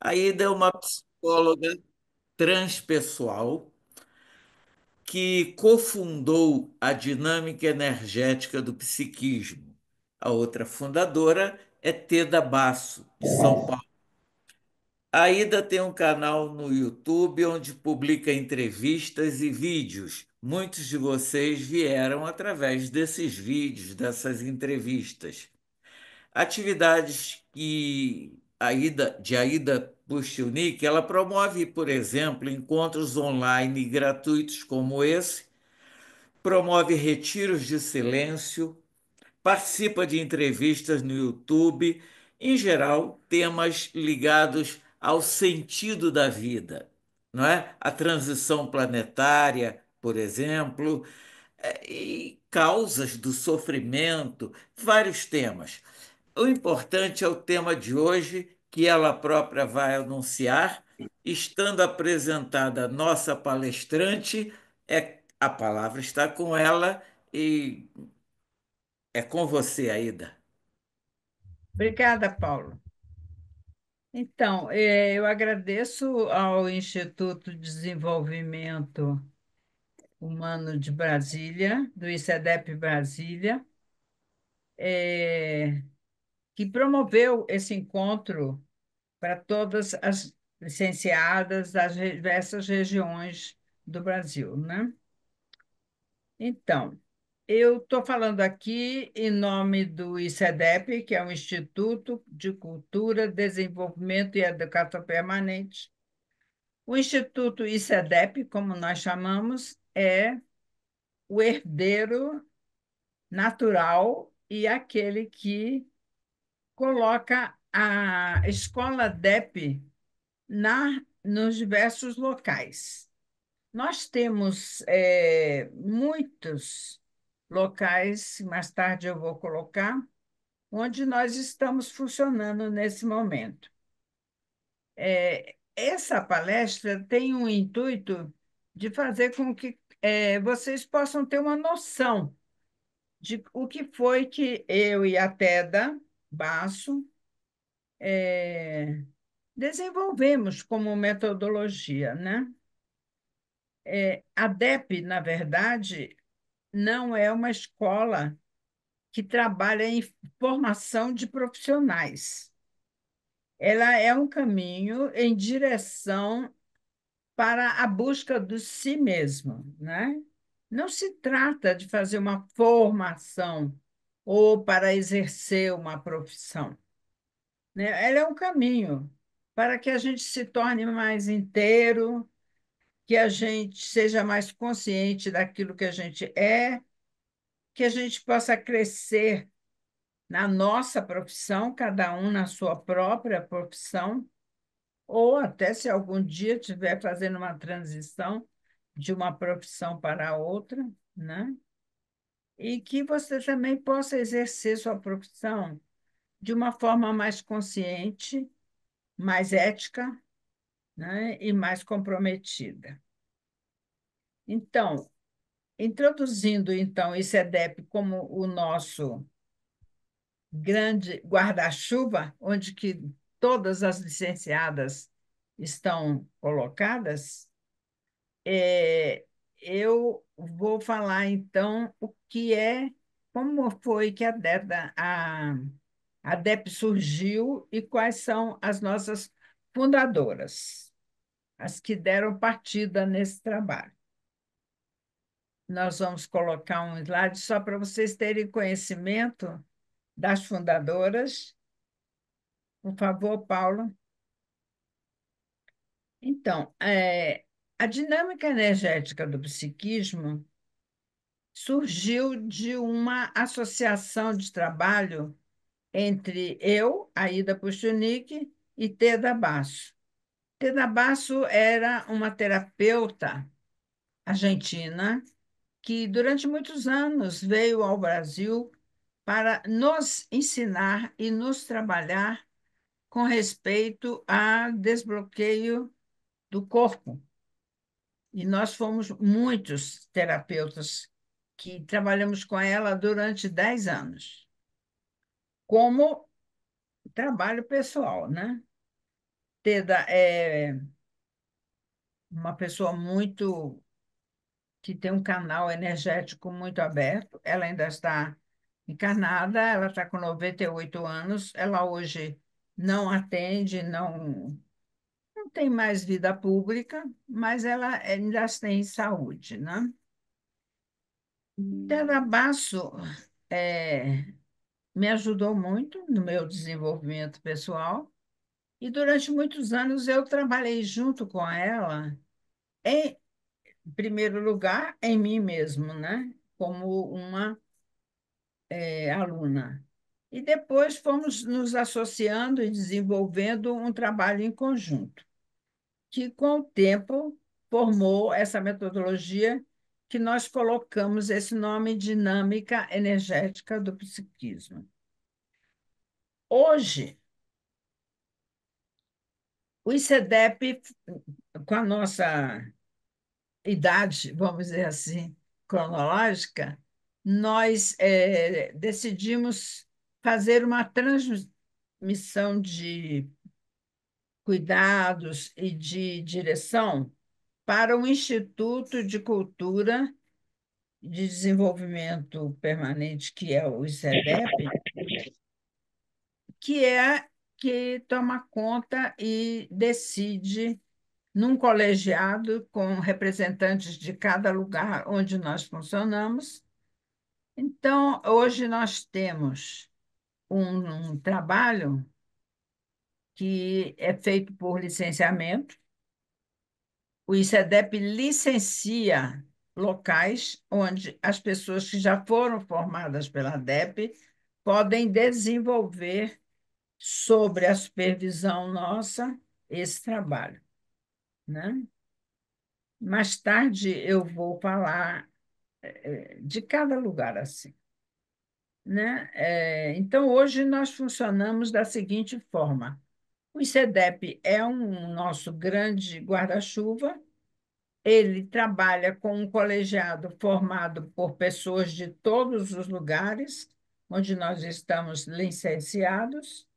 A Ida é uma psicóloga transpessoal que cofundou a dinâmica energética do psiquismo. A outra fundadora é Teda Basso, de São Paulo. A Ida tem um canal no YouTube onde publica entrevistas e vídeos. Muitos de vocês vieram através desses vídeos, dessas entrevistas. Atividades que de Aida Puściunik, ela promove, por exemplo, encontros online gratuitos como esse, promove retiros de silêncio, participa de entrevistas no YouTube, em geral, temas ligados ao sentido da vida, não é? A transição planetária, por exemplo, e causas do sofrimento, vários temas. O importante é o tema de hoje, que ela própria vai anunciar, estando apresentada a nossa palestrante, a palavra está com ela e é com você, Aida. Obrigada, Paulo. Então, eu agradeço ao Instituto de Desenvolvimento Humano de Brasília, do ICEDEP Brasília, eh, que promoveu esse encontro para todas as licenciadas das diversas regiões do Brasil, né? Então, eu estou falando aqui em nome do ICEDEP, que é o Instituto de Cultura, Desenvolvimento e Educação Permanente. O Instituto ICEDEP, como nós chamamos, é o herdeiro natural e aquele que coloca a escola DEP nos diversos locais. Nós temos muitos locais, mais tarde eu vou colocar, onde nós estamos funcionando nesse momento. Essa palestra tem um intuito de fazer com que vocês possam ter uma noção de o que foi que eu e a Teda Basso desenvolvemos como metodologia, né? A DEP, na verdade, não é uma escola que trabalha em formação de profissionais. Ela é um caminho em direção para a busca de si mesmo, né? Não se trata de fazer uma formação ou para exercer uma profissão, né? Ela é um caminho para que a gente se torne mais inteiro, que a gente seja mais consciente daquilo que a gente é, que a gente possa crescer na nossa profissão, cada um na sua própria profissão, ou até se algum dia estiver fazendo uma transição de uma profissão para outra, né? E que você também possa exercer sua profissão de uma forma mais consciente, mais ética, né? E mais comprometida. Então, introduzindo então o ICEDEP como o nosso grande guarda-chuva, onde que todas as licenciadas estão colocadas, é, eu vou falar, então, como foi que a DEP surgiu e quais são as nossas fundadoras, as que deram partida nesse trabalho. Nós vamos colocar um slide só para vocês terem conhecimento das fundadoras. Por favor, Paulo. Então, a dinâmica energética do psiquismo surgiu de uma associação de trabalho entre eu, Aida Puxunic, e Teda Basso. Teda Basso era uma terapeuta argentina que, durante muitos anos, veio ao Brasil para nos ensinar e nos trabalhar com respeito a desbloqueio do corpo. E nós fomos muitos terapeutas que trabalhamos com ela durante 10 anos, como trabalho pessoal, né? Teda é uma pessoa muito que tem um canal energético muito aberto. Ela ainda está encarnada, ela está com 98 anos. Ela hoje não atende, não tem mais vida pública, mas ela ainda tem saúde, né? Ted Basso me ajudou muito no meu desenvolvimento pessoal e durante muitos anos eu trabalhei junto com ela, em primeiro lugar, em mim mesmo, né? Como uma aluna. E depois fomos nos associando e desenvolvendo um trabalho em conjunto, que com o tempo formou essa metodologia que nós colocamos esse nome dinâmica energética do psiquismo. Hoje, o ICEDEP, com a nossa idade, vamos dizer assim, cronológica, nós decidimos fazer uma transmissão de cuidados e de direção para o Instituto de Cultura de Desenvolvimento Permanente, que é o ICEDEP, que é que toma conta e decide num colegiado com representantes de cada lugar onde nós funcionamos. Então, hoje nós temos um trabalho que é feito por licenciamento. O ICEDEP licencia locais onde as pessoas que já foram formadas pela DEP podem desenvolver, sobre a supervisão nossa, esse trabalho, né? Mais tarde eu vou falar de cada lugar assim, né? Então, hoje nós funcionamos da seguinte forma: o ICEDEP é um nosso grande guarda-chuva. Ele trabalha com um colegiado formado por pessoas de todos os lugares onde nós estamos licenciados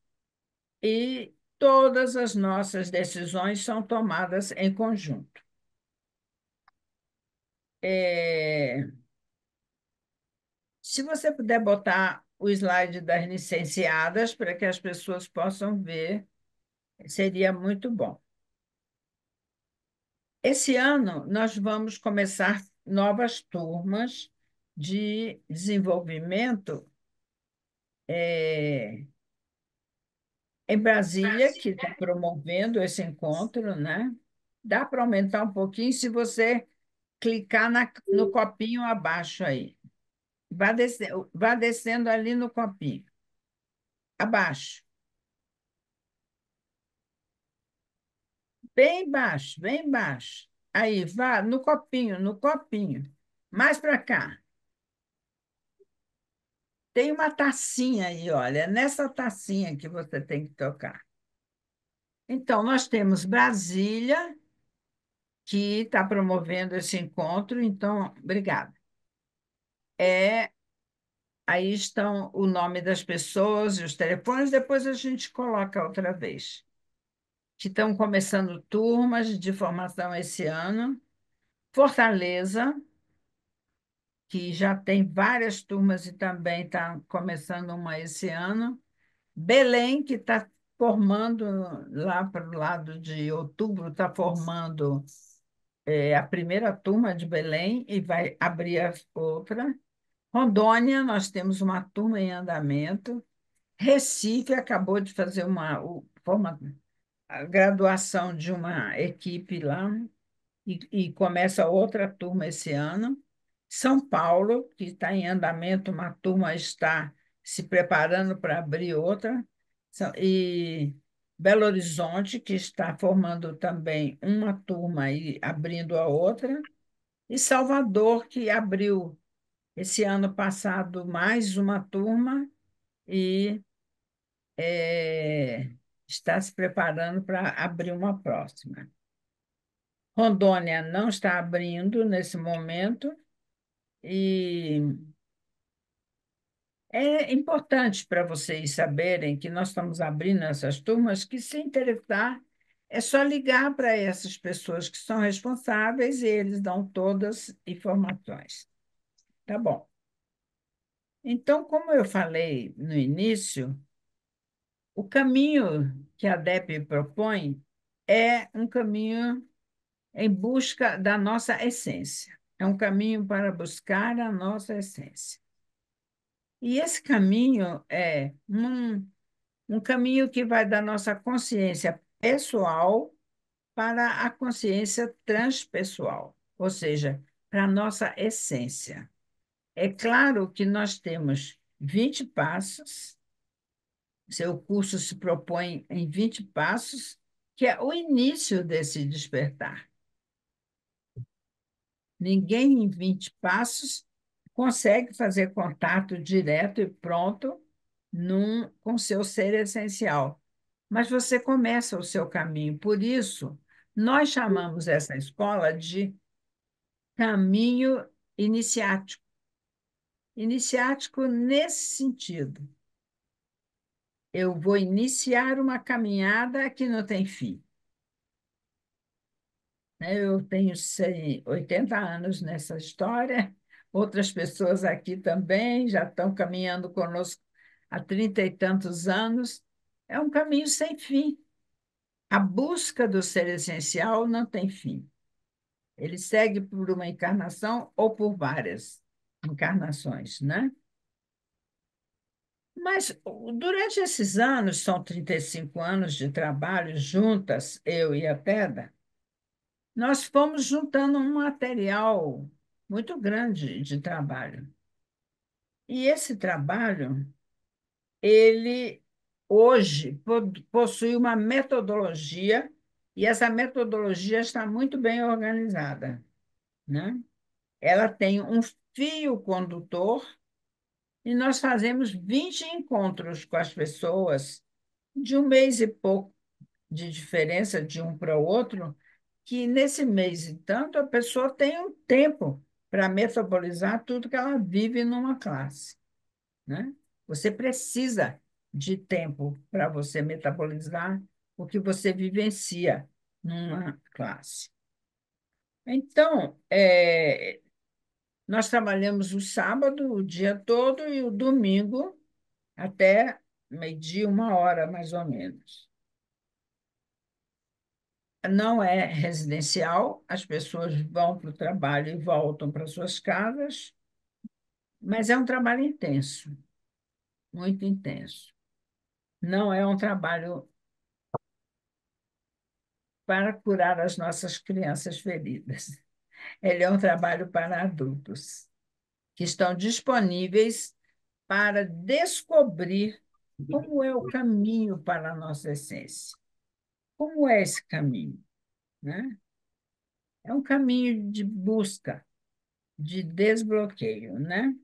e todas as nossas decisões são tomadas em conjunto. É, Se você puder botar o slide das licenciadas para que as pessoas possam ver, seria muito bom. Esse ano, nós vamos começar novas turmas de desenvolvimento em Brasília, que está promovendo esse encontro, né? Dá para aumentar um pouquinho se você clicar no copinho abaixo aí. Vá descendo ali no copinho. Abaixo. Bem baixo, bem baixo. Aí, vá no copinho, no copinho. Mais para cá. Tem uma tacinha aí, olha. É nessa tacinha que você tem que tocar. Então, nós temos Brasília, que está promovendo esse encontro. Então, obrigada. Aí estão o nome das pessoas e os telefones, depois a gente coloca outra vez. Que estão começando turmas de formação esse ano. Fortaleza, que já tem várias turmas e também está começando uma esse ano. Belém, que está formando lá para o lado de outubro, está formando a primeira turma de Belém e vai abrir a outra. Rondônia, nós temos uma turma em andamento. Recife acabou de fazer a graduação de uma equipe lá e começa outra turma esse ano. São Paulo, que está em andamento, uma turma está se preparando para abrir outra. E Belo Horizonte, que está formando também uma turma e abrindo a outra. E Salvador, que abriu esse ano passado mais uma turma e está se preparando para abrir uma próxima. Rondônia não está abrindo nesse momento e é importante para vocês saberem que nós estamos abrindo essas turmas que se interessar, É só ligar para essas pessoas que são responsáveis e eles dão todas as informações. Tá bom. Então, como eu falei no início, o caminho que a DEP propõe é um caminho em busca da nossa essência. É um caminho para buscar a nossa essência. E esse caminho é um caminho que vai da nossa consciência pessoal para a consciência transpessoal, ou seja, para a nossa essência. É claro que nós temos 20 passos, seu curso se propõe em 20 passos, que é o início desse despertar. Ninguém em 20 passos consegue fazer contato direto e pronto com seu ser essencial. Mas você começa o seu caminho. Por isso, nós chamamos essa escola de caminho iniciático. Iniciático nesse sentido. Eu vou iniciar uma caminhada que não tem fim, né? Eu tenho 80 anos nessa história, outras pessoas aqui também já estão caminhando conosco há 30 e tantos anos. É um caminho sem fim. A busca do ser essencial não tem fim. Ele segue por uma encarnação ou por várias encarnações, né? Mas durante esses anos, são 35 anos de trabalho juntas, eu e a Teda, nós fomos juntando um material muito grande de trabalho. E esse trabalho, ele hoje possui uma metodologia, e essa metodologia está muito bem organizada, né? Ela tem um fio condutor e nós fazemos 20 encontros com as pessoas de um mês e pouco de diferença de um para o outro, que nesse mês e tanto a pessoa tem um tempo para metabolizar tudo que ela vive numa classe, né? Você precisa de tempo para você metabolizar o que você vivencia numa classe. Então, nós trabalhamos o sábado o dia todo e o domingo até meio-dia, 1 hora mais ou menos. Não é residencial, as pessoas vão para o trabalho e voltam para suas casas, mas é um trabalho intenso, muito intenso. Não é um trabalho para curar as nossas crianças feridas. Ele é um trabalho para adultos, que estão disponíveis para descobrir como é o caminho para a nossa essência. Como é esse caminho, né? É um caminho de busca, de desbloqueio, né?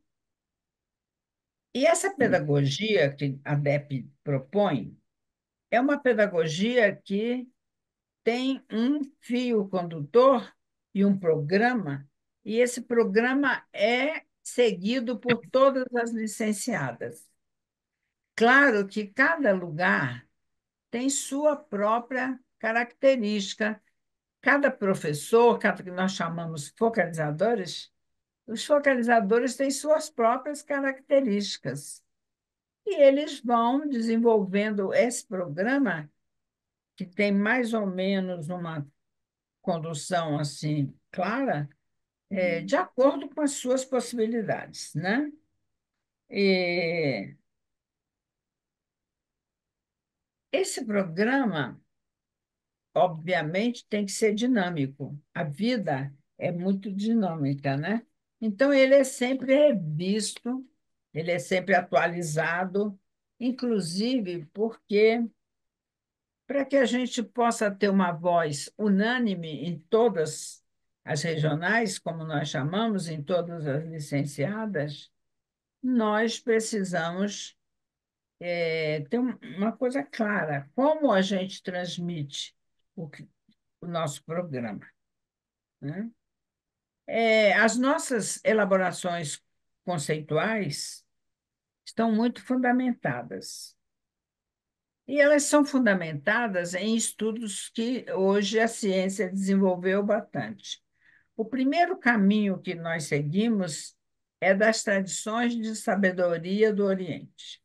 E essa pedagogia que a DEP propõe é uma pedagogia que tem um fio condutor e um programa, e esse programa é seguido por todas as licenciadas. Claro que cada lugar tem sua própria característica. Cada professor, cada que nós chamamos focalizadores, os focalizadores têm suas próprias características. E eles vão desenvolvendo esse programa, que tem mais ou menos uma condução assim clara, de acordo com as suas possibilidades, né? E esse programa, obviamente, tem que ser dinâmico. A vida é muito dinâmica, né? Então, ele é sempre revisto, ele é sempre atualizado, inclusive porque, para que a gente possa ter uma voz unânime em todas as regionais, como nós chamamos, em todas as licenciadas, nós precisamos ter uma coisa clara: como a gente transmite o nosso programa, né? As nossas elaborações conceituais estão muito fundamentadas. E elas são fundamentadas em estudos que hoje a ciência desenvolveu bastante. O primeiro caminho que nós seguimos é das tradições de sabedoria do Oriente.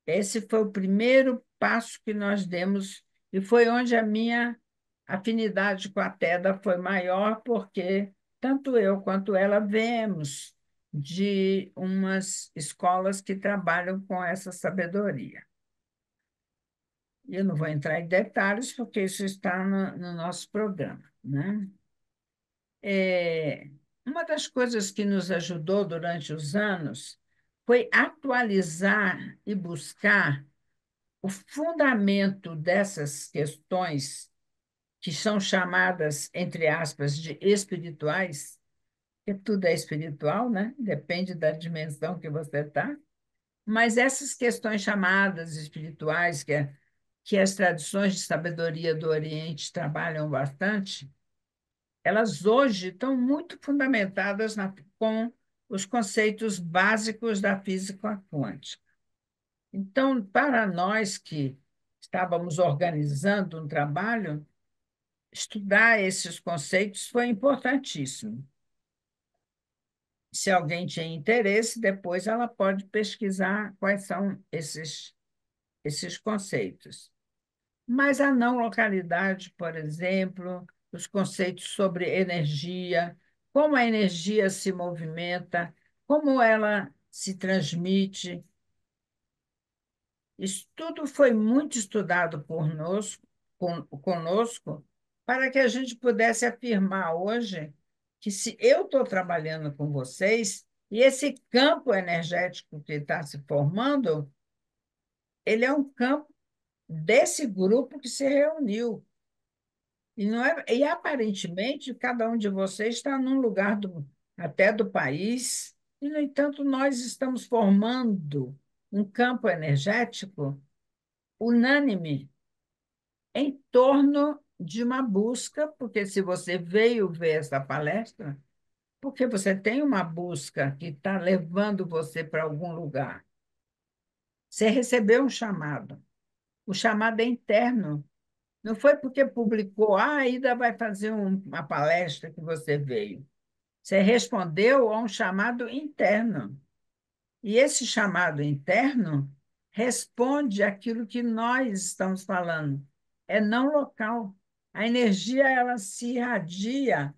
Esse foi o primeiro passo que nós demos e foi onde a minha afinidade com a TEDA foi maior, porque tanto eu quanto ela viemos de umas escolas que trabalham com essa sabedoria. Eu não vou entrar em detalhes, porque isso está no nosso programa, né? É, uma das coisas que nos ajudou durante os anos foi atualizar e buscar o fundamento dessas questões, que são chamadas, entre aspas, de espirituais, que tudo é espiritual, né? Depende da dimensão que você está. Mas essas questões chamadas espirituais, que as tradições de sabedoria do Oriente trabalham bastante, elas hoje estão muito fundamentadas com os conceitos básicos da física quântica. Então, para nós que estávamos organizando um trabalho, estudar esses conceitos foi importantíssimo. Se alguém tem interesse, depois ela pode pesquisar quais são esses conceitos. Mas a não localidade, por exemplo, os conceitos sobre energia, como a energia se movimenta, como ela se transmite, isso tudo foi muito estudado conosco, para que a gente pudesse afirmar hoje que, se eu estou trabalhando com vocês, e esse campo energético que está se formando, ele é um campo desse grupo que se reuniu. E, não é, e aparentemente, cada um de vocês está num lugar até do país, e, no entanto, nós estamos formando um campo energético unânime em torno de uma busca, porque se você veio ver essa palestra, porque você tem uma busca que está levando você para algum lugar. Você recebeu um chamado. O chamado é interno. Não foi porque publicou, ah, a Ida vai fazer uma palestra que você veio. Você respondeu a um chamado interno. E esse chamado interno responde àquilo que nós estamos falando. É não local. A energia ela se irradia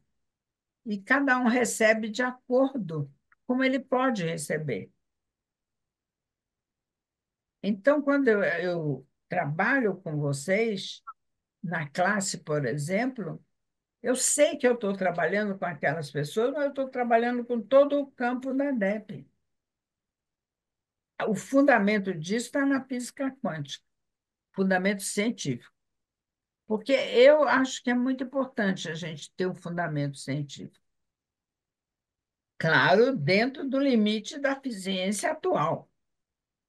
e cada um recebe de acordo como ele pode receber. Então, quando eu trabalho com vocês, na classe, por exemplo, eu sei que eu estou trabalhando com aquelas pessoas, mas eu estou trabalhando com todo o campo da DEP. O fundamento disso está na física quântica, fundamento científico. Porque eu acho que é muito importante a gente ter um fundamento científico. Claro, dentro do limite da ciência atual.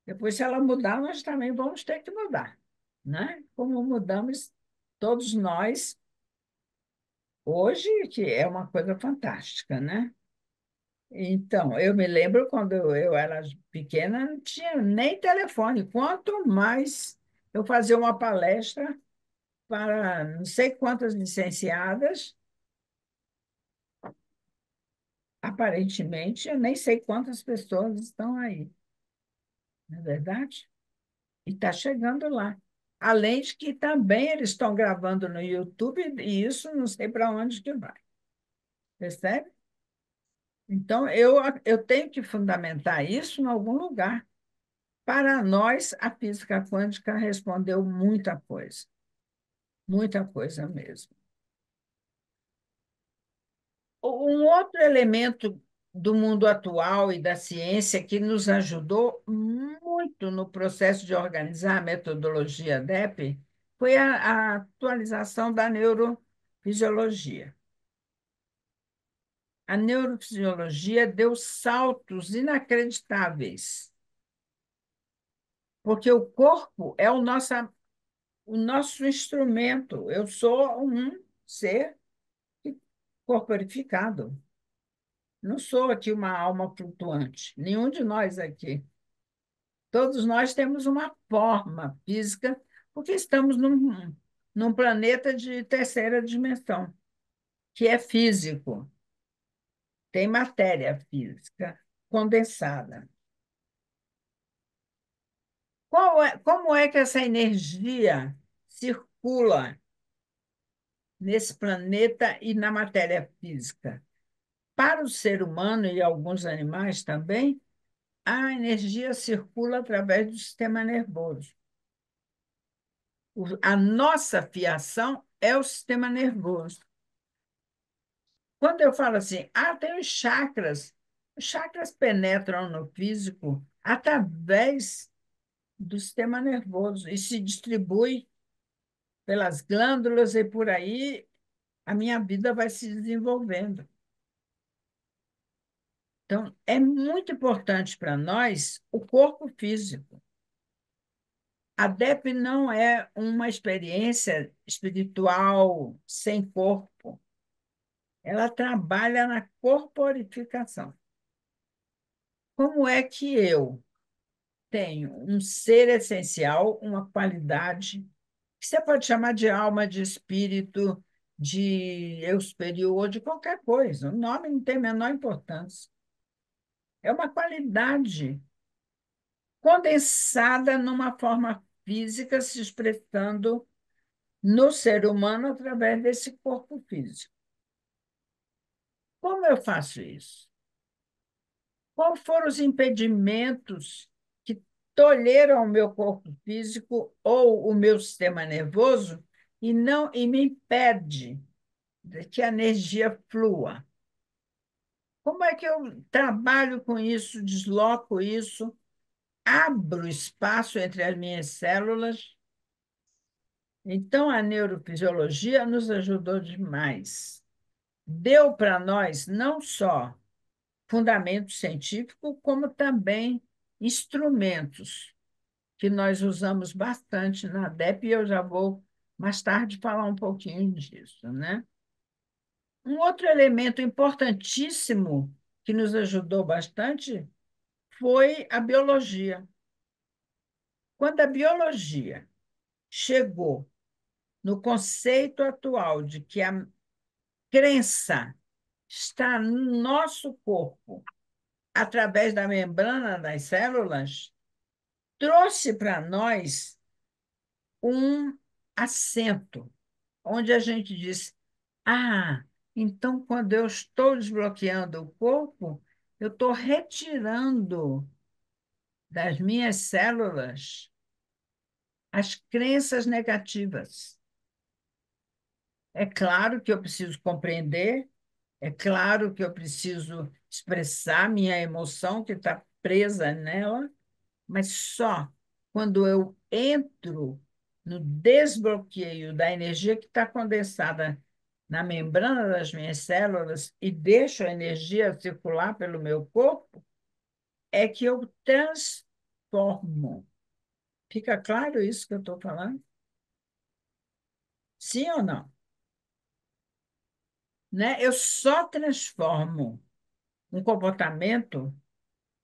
Depois, se ela mudar, nós também vamos ter que mudar, né? Como mudamos todos nós hoje, que é uma coisa fantástica, né? Então, eu me lembro quando eu era pequena, não tinha nem telefone, quanto mais eu fazia uma palestra para não sei quantas licenciadas, aparentemente, eu nem sei quantas pessoas estão aí, não é verdade? E está chegando lá. Além de que também eles estão gravando no YouTube, e isso não sei para onde que vai. Percebe? Então, eu tenho que fundamentar isso em algum lugar. Para nós, a física quântica respondeu muita coisa mesmo. Um outro elemento do mundo atual e da ciência que nos ajudou muito no processo de organizar a metodologia DEP foi a atualização da neurofisiologia. A neurofisiologia deu saltos inacreditáveis, porque o corpo é o nosso instrumento. Eu sou um ser corporificado. Não sou aqui uma alma flutuante, nenhum de nós aqui. Todos nós temos uma forma física, porque estamos num planeta de terceira dimensão, que é físico, tem matéria física condensada. Como é que essa energia circula nesse planeta e na matéria física? Para o ser humano e alguns animais também, a energia circula através do sistema nervoso. A nossa fiação é o sistema nervoso. Quando eu falo assim, tem os chakras penetram no físico através do sistema nervoso e se distribui pelas glândulas e por aí a minha vida vai se desenvolvendo. Então, é muito importante para nós o corpo físico. A DEP não é uma experiência espiritual sem corpo. Ela trabalha na corporificação. Como é que eu tenho um ser essencial, uma qualidade, que você pode chamar de alma, de espírito, de eu superior, de qualquer coisa. O nome não tem a menor importância. É uma qualidade condensada numa forma física, se expressando no ser humano através desse corpo físico. Como eu faço isso? Quais foram os impedimentos que tolheram o meu corpo físico ou o meu sistema nervoso e me impede de que a energia flua? Como é que eu trabalho com isso, desloco isso, abro espaço entre as minhas células? Então, a neurofisiologia nos ajudou demais. Deu para nós não só fundamento científico, como também instrumentos que nós usamos bastante na DEP, e eu já vou mais tarde falar um pouquinho disso, né? Um outro elemento importantíssimo que nos ajudou bastante foi a biologia. Quando a biologia chegou no conceito atual de que a crença está no nosso corpo através da membrana das células, trouxe para nós um assento, onde a gente diz: então, quando eu estou desbloqueando o corpo, eu estou retirando das minhas células as crenças negativas. É claro que eu preciso compreender, é claro que eu preciso expressar minha emoção que está presa nela, mas só quando eu entro no desbloqueio da energia que está condensada na membrana das minhas células e deixo a energia circular pelo meu corpo, é que eu transformo. Fica claro isso que eu estou falando? Sim ou não? Né? Eu só transformo um comportamento,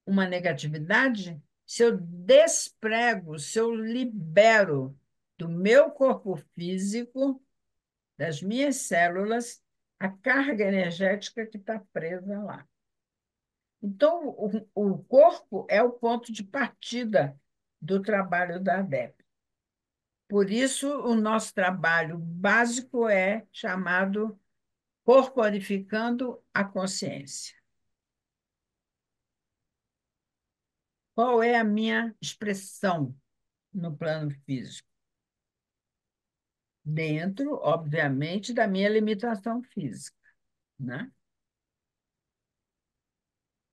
uma negatividade, se eu desprego, se eu libero do meu corpo físico, das minhas células, a carga energética que está presa lá. Então, o corpo é o ponto de partida do trabalho da ADEP. Por isso, o nosso trabalho básico é chamado Corporificando a Consciência. Qual é a minha expressão no plano físico? Dentro, obviamente, da minha limitação física, né?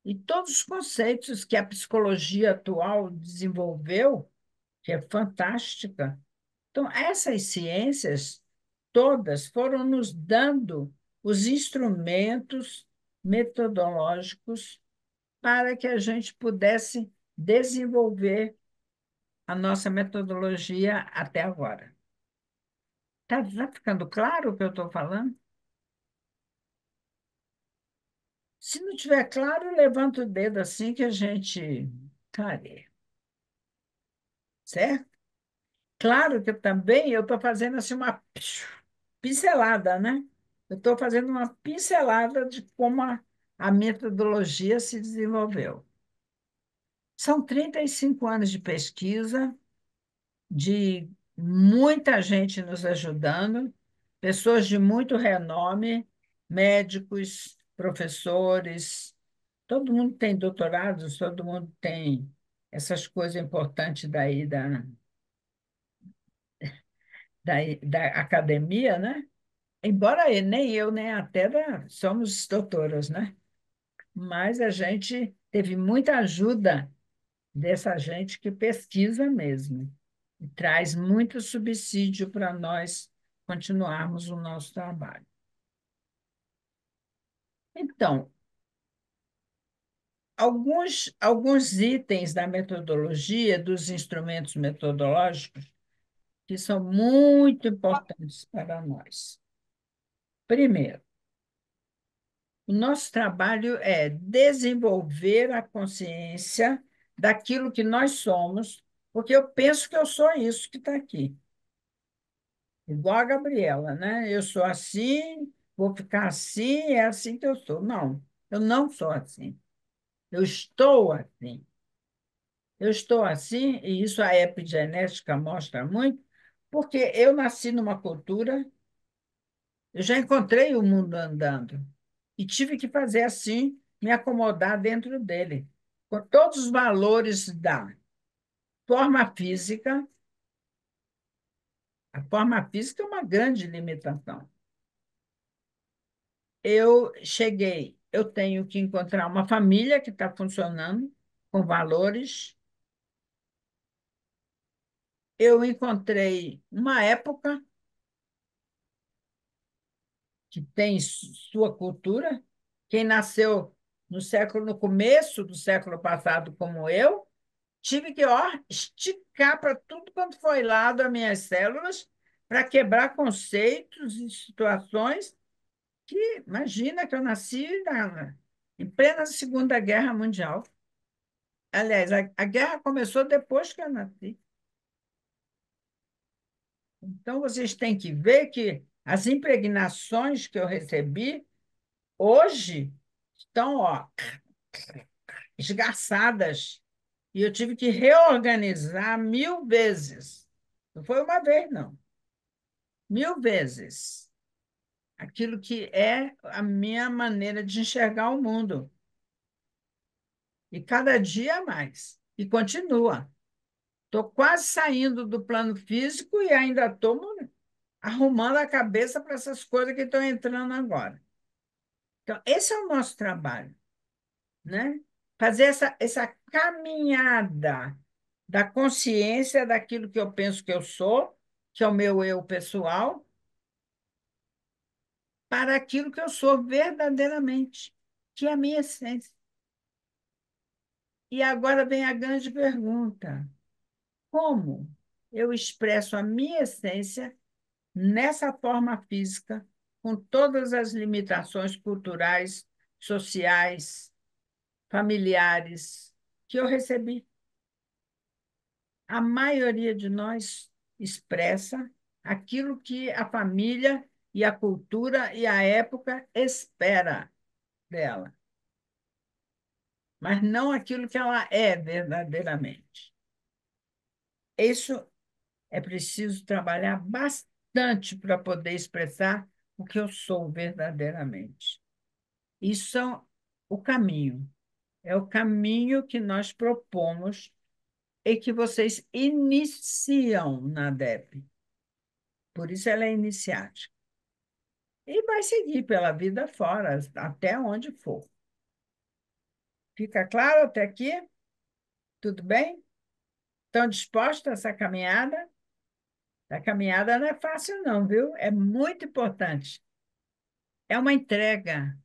E todos os conceitos que a psicologia atual desenvolveu, que é fantástica. Então, essas ciências todas foram nos dando os instrumentos metodológicos para que a gente pudesse desenvolver a nossa metodologia até agora. Está ficando claro o que eu estou falando? Se não tiver claro, levanta o dedo assim que a gente clareia. certo? Claro que também eu estou fazendo assim uma pincelada, né? Eu estou fazendo uma pincelada de como a metodologia se desenvolveu. São 35 anos de pesquisa, de muita gente nos ajudando, pessoas de muito renome, médicos, professores, todo mundo tem doutorados, todo mundo tem essas coisas importantes daí da academia, né? Embora nem eu, nem a Teda somos doutoras, né? Mas a gente teve muita ajuda dessa gente que pesquisa mesmo e traz muito subsídio para nós continuarmos o nosso trabalho. Então, alguns itens da metodologia, dos instrumentos metodológicos, que são muito importantes para nós. Primeiro, o nosso trabalho é desenvolver a consciência daquilo que nós somos, porque eu penso que eu sou isso que está aqui. Igual a Gabriela, né? Eu sou assim, vou ficar assim, é assim que eu sou. Não, eu não sou assim. Eu estou assim. Eu estou assim, e isso a epigenética mostra muito, porque eu nasci numa cultura, eu já encontrei o mundo andando e tive que fazer assim, me acomodar dentro dele, com todos os valores da forma física. A forma física é uma grande limitação. Eu tenho que encontrar uma família que está funcionando, com valores. Eu encontrei uma época que tem sua cultura. Quem nasceu no começo do século passado, como eu, tive que esticar para tudo quanto foi lado as minhas células para quebrar conceitos e situações que, imagina que eu nasci em plena Segunda Guerra Mundial. Aliás, a guerra começou depois que eu nasci. Então, vocês têm que ver que as impregnações que eu recebi hoje estão, ó, esgarçadas. E eu tive que reorganizar 1000 vezes. Não foi uma vez, não. 1000 vezes. Aquilo que é a minha maneira de enxergar o mundo. E cada dia mais. E continua. Estou quase saindo do plano físico e ainda estou arrumando a cabeça para essas coisas que estão entrando agora. Então, esse é o nosso trabalho, né? Fazer essa caminhada da consciência daquilo que eu penso que eu sou, que é o meu eu pessoal, para aquilo que eu sou verdadeiramente, que é a minha essência. E agora vem a grande pergunta: como eu expresso a minha essência nessa forma física, com todas as limitações culturais, sociais, familiares que eu recebi? A maioria de nós expressa aquilo que a família e a cultura e a época espera dela, mas não aquilo que ela é verdadeiramente. Isso é preciso trabalhar bastante para poder expressar o que eu sou verdadeiramente. Isso é o caminho. É o caminho que nós propomos e que vocês iniciam na DEP. Por isso ela é iniciática. E vai seguir pela vida fora, até onde for. Fica claro até aqui? Tudo bem? Estão dispostos a essa caminhada? A caminhada não é fácil, não, viu? É muito importante. É uma entrega.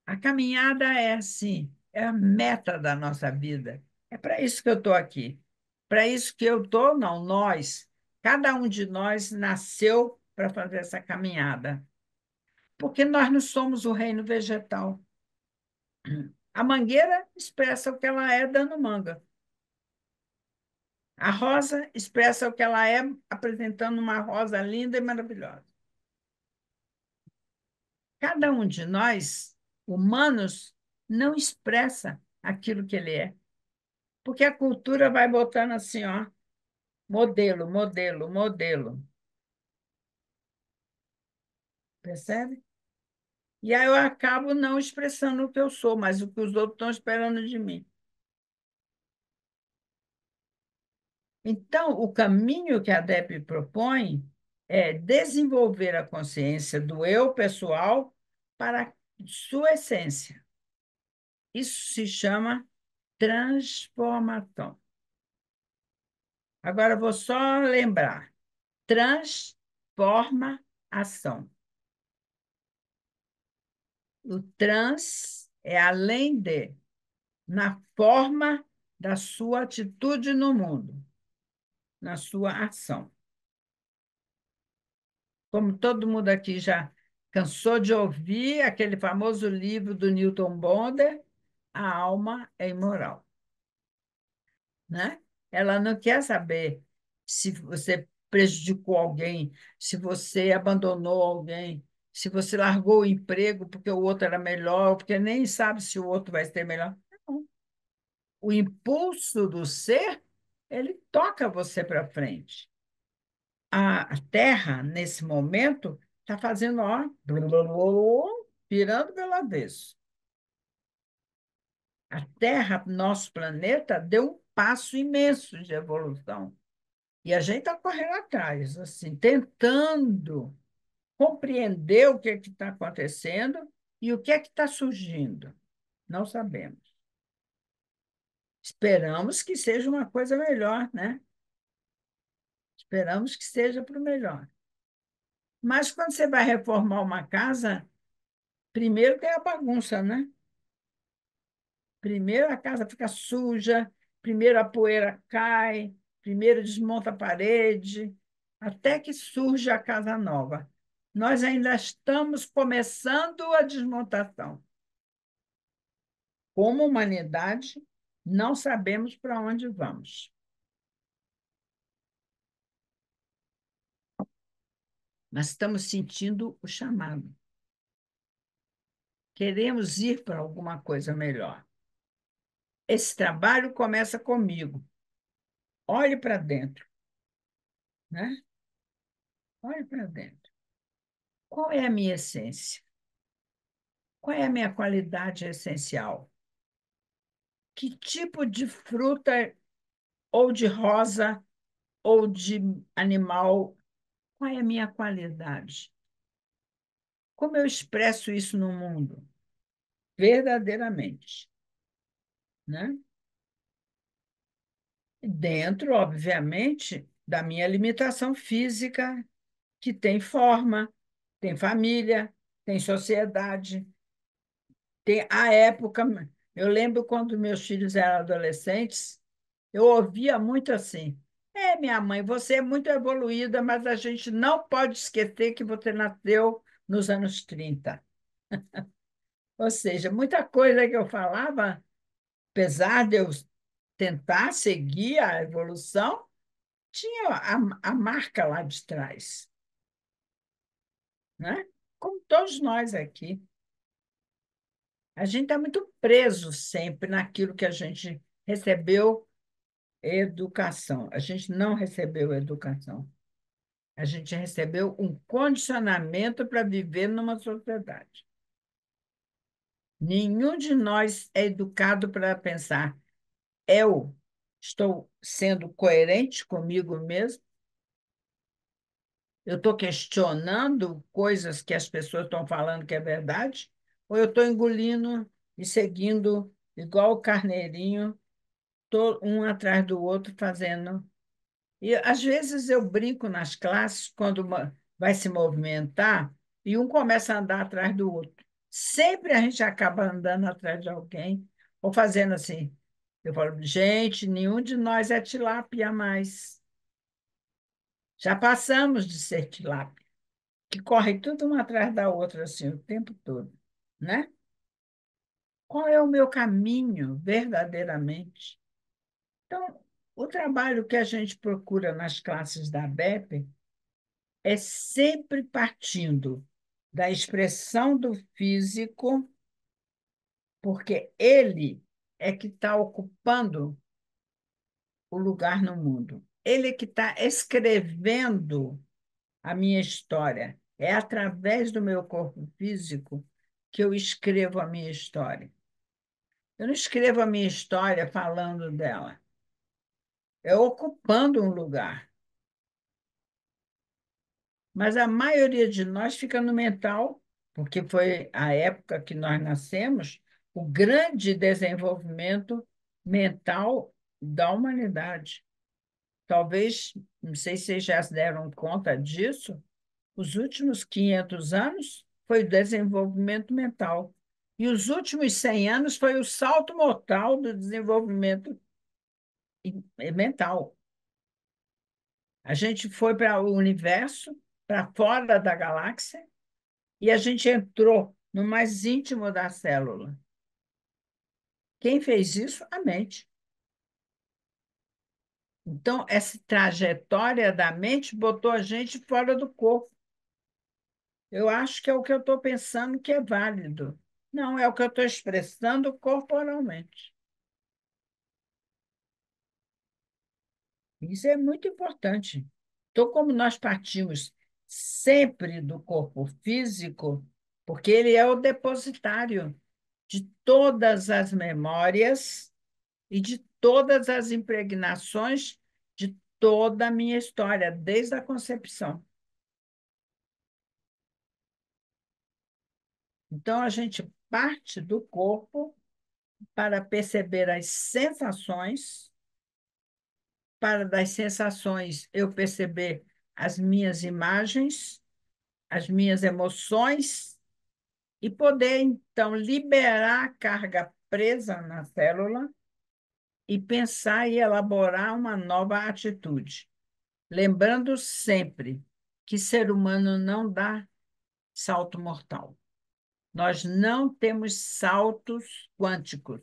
A caminhada é assim, é a meta da nossa vida. É para isso que eu estou aqui. Para isso que eu estou, não, nós. Cada um de nós nasceu para fazer essa caminhada. Porque nós não somos o reino vegetal. A mangueira expressa o que ela é dando manga. A rosa expressa o que ela é, apresentando uma rosa linda e maravilhosa. Cada um de nós, humanos, não expressa aquilo que ele é, porque a cultura vai botando assim, ó, modelo, modelo, modelo, percebe? E aí eu acabo não expressando o que eu sou, mas o que os outros estão esperando de mim. Então, o caminho que a DEP propõe é desenvolver a consciência do eu pessoal para a sua essência. Isso se chama transformação. Agora, eu vou só lembrar: transforma ação. O trans é além de, na forma da sua atitude no mundo, na sua ação. Como todo mundo aqui já cansou de ouvir aquele famoso livro do Newton Bonder, A Alma é Imoral, né? Ela não quer saber se você prejudicou alguém, se você abandonou alguém, se você largou o emprego porque o outro era melhor, porque nem sabe se o outro vai ser melhor. Não. O impulso do ser, ele toca você para frente. A Terra, nesse momento, está fazendo, ó, virando pelo avesso. A Terra, nosso planeta, deu um passo imenso de evolução. E a gente está correndo atrás, assim, tentando compreender o que é que está acontecendo e o que é que está surgindo. Não sabemos. Esperamos que seja uma coisa melhor, né? Esperamos que seja para o melhor. Mas quando você vai reformar uma casa, primeiro tem a bagunça, né? Primeiro a casa fica suja, primeiro a poeira cai, primeiro desmonta a parede, até que surge a casa nova. Nós ainda estamos começando a desmontação. Como humanidade, não sabemos para onde vamos. Mas estamos sentindo o chamado. Queremos ir para alguma coisa melhor. Esse trabalho começa comigo. Olhe para dentro, né? Olhe para dentro. Qual é a minha essência? Qual é a minha qualidade essencial? Que tipo de fruta ou de rosa ou de animal? Qual é a minha qualidade? Como eu expresso isso no mundo? Verdadeiramente, né? Dentro, obviamente, da minha limitação física, que tem forma, tem família, tem sociedade, tem a época. Eu lembro quando meus filhos eram adolescentes, eu ouvia muito assim: é, minha mãe, você é muito evoluída, mas a gente não pode esquecer que você nasceu nos anos 30. Ou seja, muita coisa que eu falava, apesar de eu tentar seguir a evolução, tinha a marca lá de trás, né? Como todos nós aqui. A gente está muito preso sempre naquilo que a gente recebeu educação. A gente não recebeu educação. A gente recebeu um condicionamento para viver numa sociedade. Nenhum de nós é educado para pensar: eu estou sendo coerente comigo mesmo? Eu estou questionando coisas que as pessoas estão falando que é verdade? Ou eu estou engolindo e seguindo igual o carneirinho, um atrás do outro, fazendo. E às vezes eu brinco nas classes, quando vai se movimentar, e um começa a andar atrás do outro. Sempre a gente acaba andando atrás de alguém, ou fazendo assim. Eu falo, gente, nenhum de nós é tilápia mais. Já passamos de ser tilápia, que corre tudo uma atrás da outra assim o tempo todo, né? Qual é o meu caminho verdadeiramente? Então, O trabalho que a gente procura nas classes da ABEP é sempre partindo da expressão do físico, porque ele é que está ocupando o lugar no mundo. Ele é que está escrevendo a minha história. É através do meu corpo físico que eu escrevo a minha história. Eu não escrevo a minha história falando dela, é ocupando um lugar. Mas a maioria de nós fica no mental, porque foi a época que nós nascemos, o grande desenvolvimento mental da humanidade. Talvez, não sei se vocês já se deram conta disso, os últimos 500 anos foi o desenvolvimento mental. E os últimos 100 anos foi o salto mortal do desenvolvimento mental. A gente foi para o universo, para fora da galáxia, e a gente entrou no mais íntimo da célula. Quem fez isso? A mente. Então, essa trajetória da mente botou a gente fora do corpo. Eu acho que é o que eu estou pensando que é válido. Não, é o que eu estou expressando corporalmente. Isso é muito importante. Então, como nós partimos sempre do corpo físico, porque ele é o depositário de todas as memórias e de todas as impregnações de toda a minha história, desde a concepção. Então, a gente parte do corpo para perceber as sensações, para das sensações eu perceber as minhas imagens, as minhas emoções e poder, então, liberar a carga presa na célula e pensar e elaborar uma nova atitude. Lembrando sempre que ser humano não dá salto mortal. Nós não temos saltos quânticos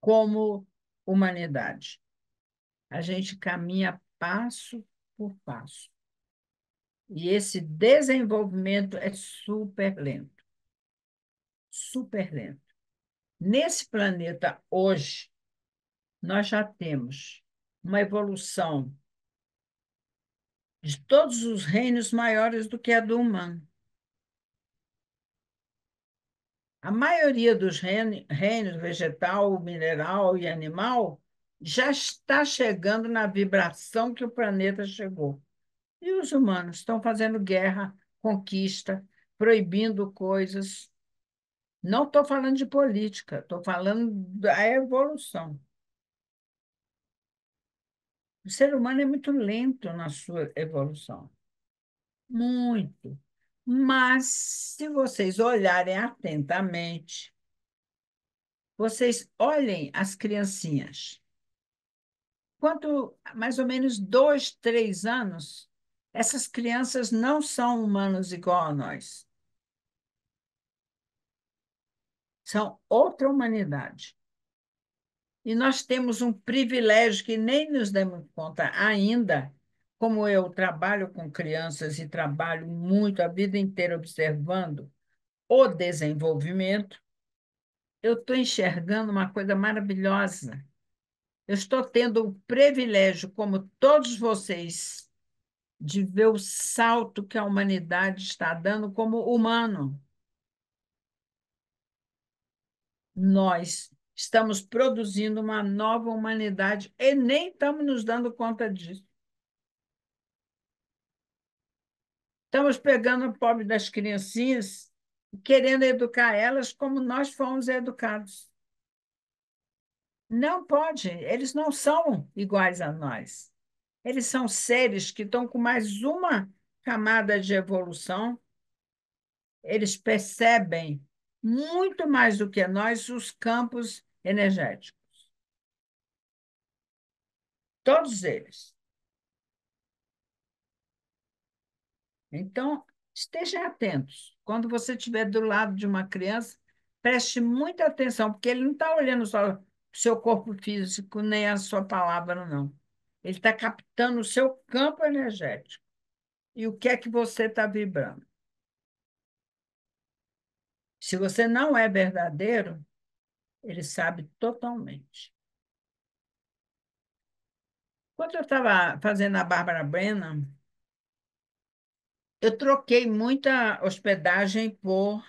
como humanidade. A gente caminha passo por passo. E esse desenvolvimento é super lento, super lento. Nesse planeta, hoje, nós já temos uma evolução de todos os reinos maiores do que a do humano. A maioria dos reinos, vegetal, mineral e animal, já está chegando na vibração que o planeta chegou. E os humanos estão fazendo guerra, conquista, proibindo coisas. Não estou falando de política, estou falando da evolução. O ser humano é muito lento na sua evolução, muito. Mas, se vocês olharem atentamente, vocês olhem as criancinhas. Quando mais ou menos 2, 3 anos, essas crianças não são humanos igual a nós. São outra humanidade. E nós temos um privilégio que nem nos damos conta ainda, como eu trabalho com crianças e trabalho muito a vida inteira observando o desenvolvimento, eu estou enxergando uma coisa maravilhosa. Eu estou tendo o privilégio, como todos vocês, de ver o salto que a humanidade está dando como humano. Nós estamos produzindo uma nova humanidade e nem estamos nos dando conta disso. Estamos pegando o pobre das criancinhas e querendo educar elas como nós fomos educados. Não pode, eles não são iguais a nós. Eles são seres que estão com mais uma camada de evolução. Eles percebem muito mais do que nós os campos energéticos. Todos eles. Então, estejam atentos. Quando você estiver do lado de uma criança, preste muita atenção, porque ele não está olhando só o seu corpo físico, nem a sua palavra, não. Ele está captando o seu campo energético. E o que é que você está vibrando? Se você não é verdadeiro, ele sabe totalmente. Quando eu estava fazendo a Bárbara Brennan, eu troquei muita hospedagem por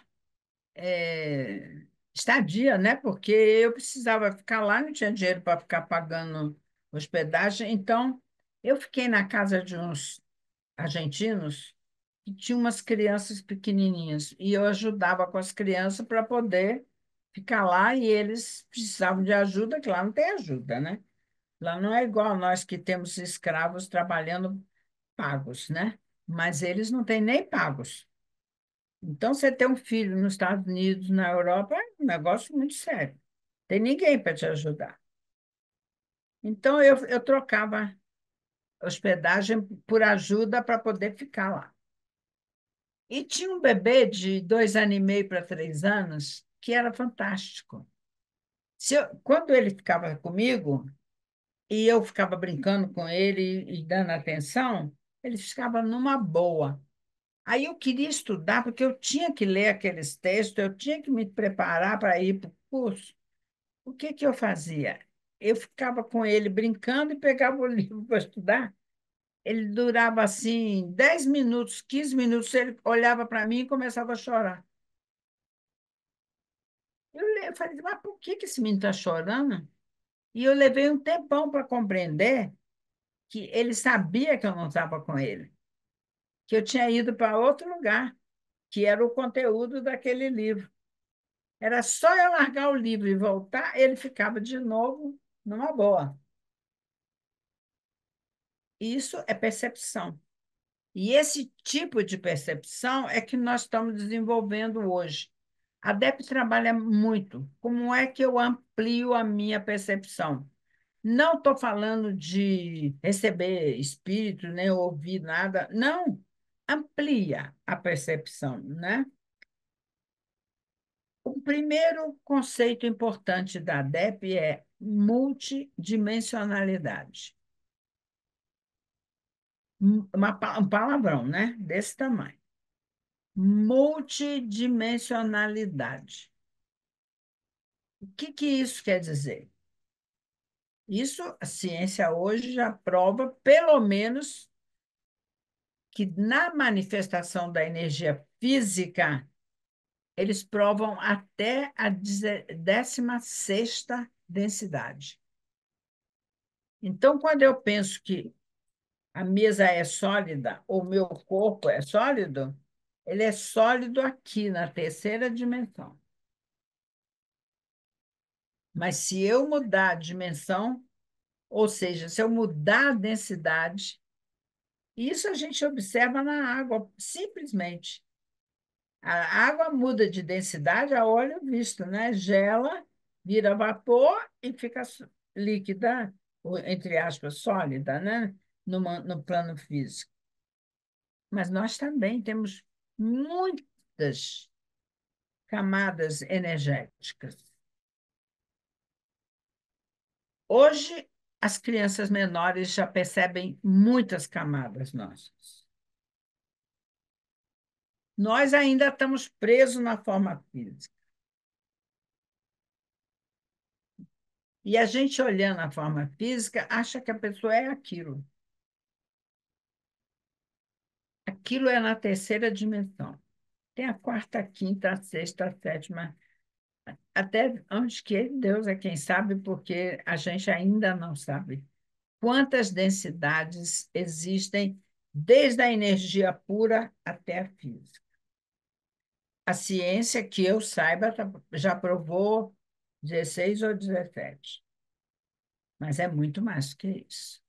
estadia, né? Porque eu precisava ficar lá, não tinha dinheiro para ficar pagando hospedagem. Então, eu fiquei na casa de uns argentinos que tinham umas crianças pequenininhas e eu ajudava com as crianças para poder ficar lá e eles precisavam de ajuda, que lá não tem ajuda, né? Lá não é igual nós que temos escravos trabalhando pagos, né? Mas eles não têm nem pagos. Então, você ter um filho nos Estados Unidos, na Europa, é um negócio muito sério. Tem ninguém para te ajudar. Então, eu trocava hospedagem por ajuda para poder ficar lá. E tinha um bebê de 2 anos e meio para 3 anos que era fantástico. Quando ele ficava comigo e eu ficava brincando com ele e dando atenção, ele ficava numa boa. Aí eu queria estudar, porque eu tinha que ler aqueles textos, eu tinha que me preparar para ir para o curso. O que que eu fazia? Eu ficava com ele brincando e pegava o livro para estudar. Ele durava assim 10 minutos, 15 minutos, ele olhava para mim e começava a chorar. Eu falei, mas por que que esse menino está chorando? E eu levei um tempão para compreender que ele sabia que eu não estava com ele, que eu tinha ido para outro lugar, que era o conteúdo daquele livro. Era só eu largar o livro e voltar, ele ficava de novo numa boa. Isso é percepção. E esse tipo de percepção é que nós estamos desenvolvendo hoje. A DEP trabalha muito. Como é que eu amplio a minha percepção? Não estou falando de receber espírito, nem ouvir nada. Não, amplia a percepção, né? O primeiro conceito importante da DEP é multidimensionalidade. Um palavrão, né? Desse tamanho. Multidimensionalidade. O que que isso quer dizer? Isso a ciência hoje já prova, pelo menos, que na manifestação da energia física, eles provam até a 16ª densidade. Então, quando eu penso que a mesa é sólida, o meu corpo é sólido, ele é sólido aqui, na terceira dimensão. Mas se eu mudar a dimensão, ou seja, se eu mudar a densidade, isso a gente observa na água, simplesmente. A água muda de densidade a olho visto, né? Gela, vira vapor e fica líquida, ou, entre aspas, sólida, né? No plano físico. Mas nós também temos muitas camadas energéticas. Hoje, as crianças menores já percebem muitas camadas nossas. Nós ainda estamos presos na forma física. E a gente, olhando a forma física, acha que a pessoa é aquilo. Aquilo é na terceira dimensão. Tem a quarta, a quinta, a sexta, a sétima, até onde que Deus é quem sabe, porque a gente ainda não sabe quantas densidades existem, desde a energia pura até a física. A ciência, que eu saiba, já provou 16 ou 17, mas é muito mais que isso.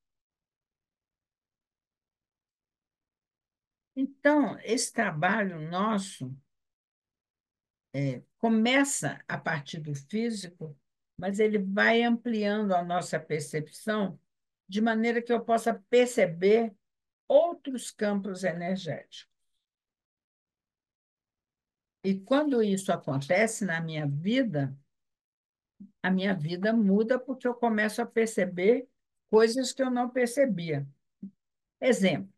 Então, esse trabalho nosso começa a partir do físico, mas ele vai ampliando a nossa percepção de maneira que eu possa perceber outros campos energéticos. E quando isso acontece na minha vida, a minha vida muda porque eu começo a perceber coisas que eu não percebia. Exemplo,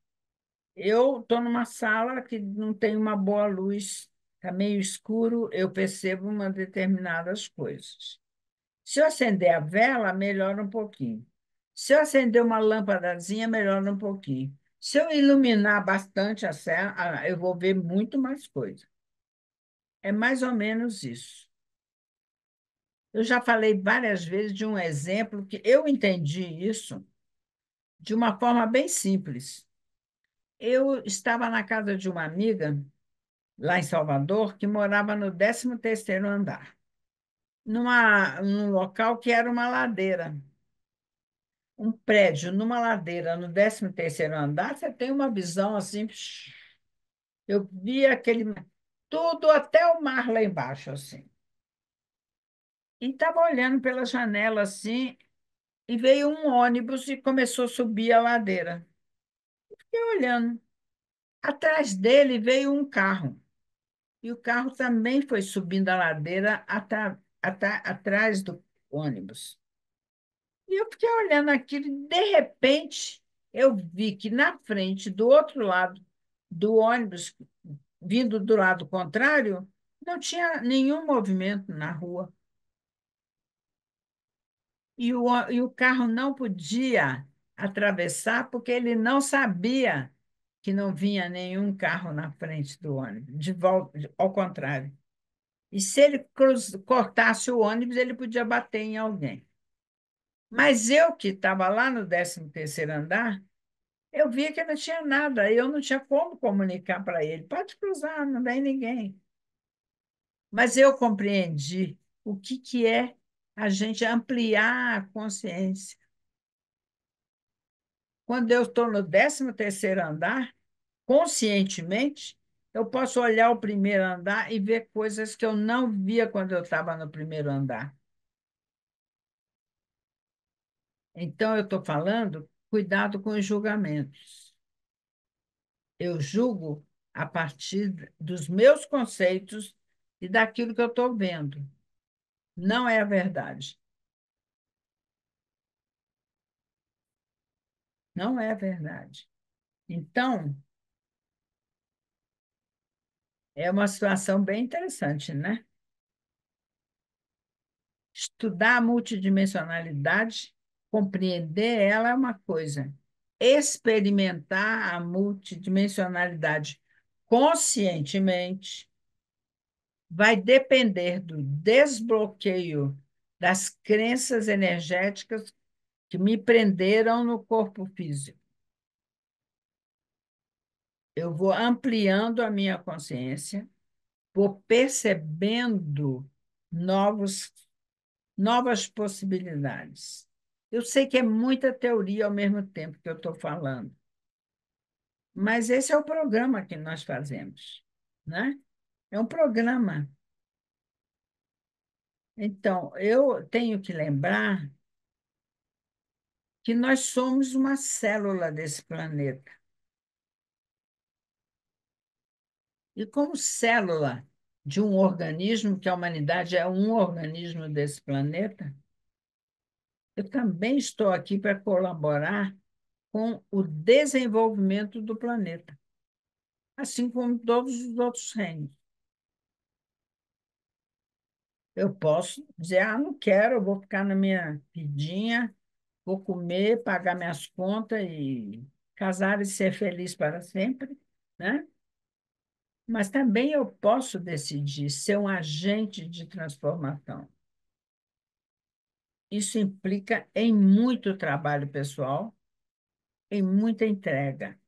eu estou numa sala que não tem uma boa luz, está meio escuro, eu percebo uma determinadas coisas. Se eu acender a vela, melhora um pouquinho. Se eu acender uma lâmpadazinha, melhora um pouquinho. Se eu iluminar bastante a cela, eu vou ver muito mais coisa. É mais ou menos isso. Eu já falei várias vezes de um exemplo que eu entendi isso de uma forma bem simples. Eu estava na casa de uma amiga, lá em Salvador, que morava no 13º andar, num local que era uma ladeira. Um prédio numa ladeira no 13º andar, você tem uma visão assim, eu via aquele tudo até o mar lá embaixo assim. E estava olhando pela janela assim, e veio um ônibus e começou a subir a ladeira. Fiquei olhando. Atrás dele veio um carro. E o carro também foi subindo a ladeira atrás do ônibus. E eu fiquei olhando aquilo, e, de repente, eu vi que na frente, do outro lado do ônibus, vindo do lado contrário, não tinha nenhum movimento na rua. E o carro não podia atravessar porque ele não sabia que não vinha nenhum carro na frente do ônibus, de volta, ao contrário. E se ele cortasse o ônibus, ele podia bater em alguém. Mas eu, que estava lá no 13º andar, eu via que não tinha nada, eu não tinha como comunicar para ele. Pode cruzar, não vem ninguém. Mas eu compreendi o que é a gente ampliar a consciência. Quando eu estou no 13º andar, conscientemente, eu posso olhar o primeiro andar e ver coisas que eu não via quando eu estava no primeiro andar. Então, eu estou falando, cuidado com os julgamentos. Eu julgo a partir dos meus conceitos e daquilo que eu estou vendo. Não é a verdade. Não é a verdade. Então, é uma situação bem interessante, né? Estudar a multidimensionalidade, compreender ela é uma coisa. Experimentar a multidimensionalidade conscientemente vai depender do desbloqueio das crenças energéticas que me prenderam no corpo físico. Eu vou ampliando a minha consciência, vou percebendo novas possibilidades. Eu sei que é muita teoria ao mesmo tempo que eu estou falando, mas esse é o programa que nós fazemos, né? É um programa. Então, eu tenho que lembrar que nós somos uma célula desse planeta. E como célula de um organismo, que a humanidade é um organismo desse planeta, eu também estou aqui para colaborar com o desenvolvimento do planeta, assim como todos os outros reinos. Eu posso dizer, não quero, eu vou ficar na minha vidinha, vou comer, pagar minhas contas e casar e ser feliz para sempre, né? Mas também eu posso decidir ser um agente de transformação. Isso implica em muito trabalho pessoal, em muita entrega.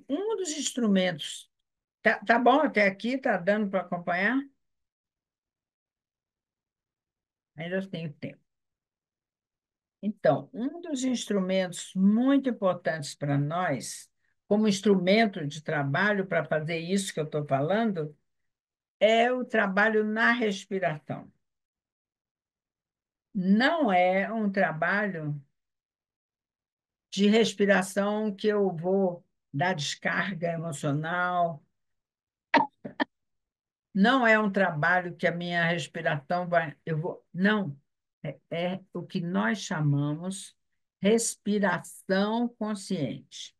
Um dos instrumentos. Tá bom até aqui? Tá dando para acompanhar? Ainda tenho tempo. Então, um dos instrumentos muito importantes para nós, como instrumento de trabalho para fazer isso que eu estou falando, é o trabalho na respiração. Não é um trabalho de respiração que eu vou dar descarga emocional. Não é um trabalho que a minha respiração vai. Eu vou. Não. É o que nós chamamos respiração consciente.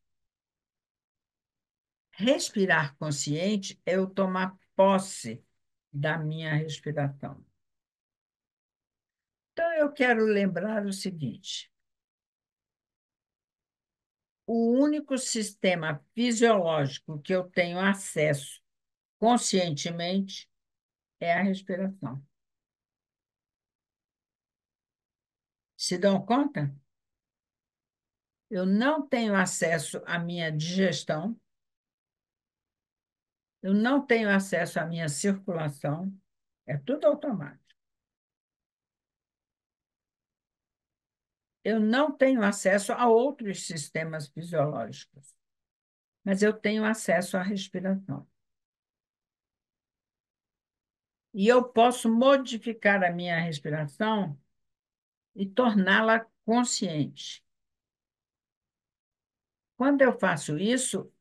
Respirar consciente é eu tomar posse da minha respiração. Então, eu quero lembrar o seguinte: o único sistema fisiológico que eu tenho acesso conscientemente é a respiração. Se dão conta? Eu não tenho acesso à minha digestão, eu não tenho acesso à minha circulação, é tudo automático. Eu não tenho acesso a outros sistemas fisiológicos, mas eu tenho acesso à respiração. E eu posso modificar a minha respiração e torná-la consciente. Quando eu faço isso,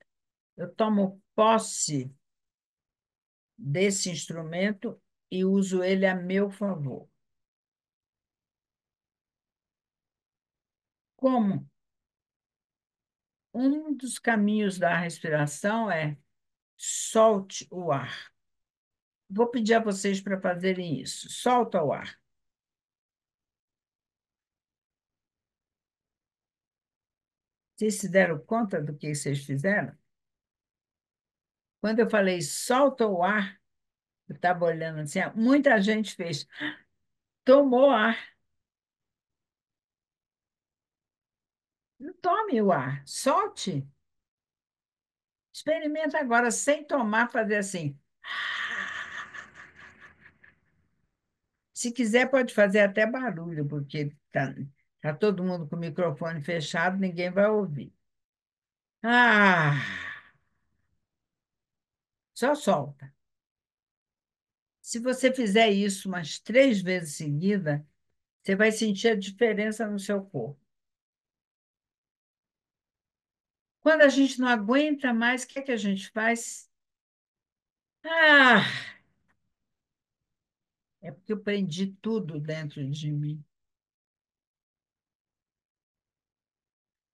eu tomo posse desse instrumento e uso ele a meu favor. Como? Um dos caminhos da respiração é solte o ar. Vou pedir a vocês para fazerem isso. Solta o ar. Vocês se deram conta do que vocês fizeram? Quando eu falei solta o ar, eu estava olhando assim, muita gente fez, tomou ar. Não tome o ar, solte. Experimenta agora, sem tomar, fazer assim. Se quiser, pode fazer até barulho, porque tá todo mundo com o microfone fechado, ninguém vai ouvir. Ah, só solta. Se você fizer isso umas 3 vezes seguidas, você vai sentir a diferença no seu corpo. Quando a gente não aguenta mais, o que é que a gente faz? Ah, é porque eu prendi tudo dentro de mim.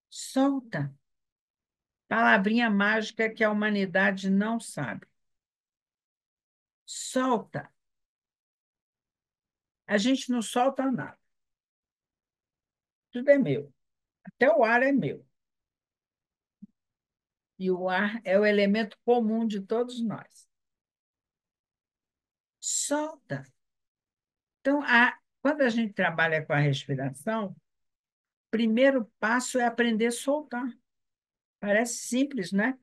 Solta. Palavrinha mágica que a humanidade não sabe. Solta. A gente não solta nada. Tudo é meu. Até o ar é meu. E o ar é o elemento comum de todos nós. Solta. Então, quando a gente trabalha com a respiração, o primeiro passo é aprender a soltar. Parece simples, né?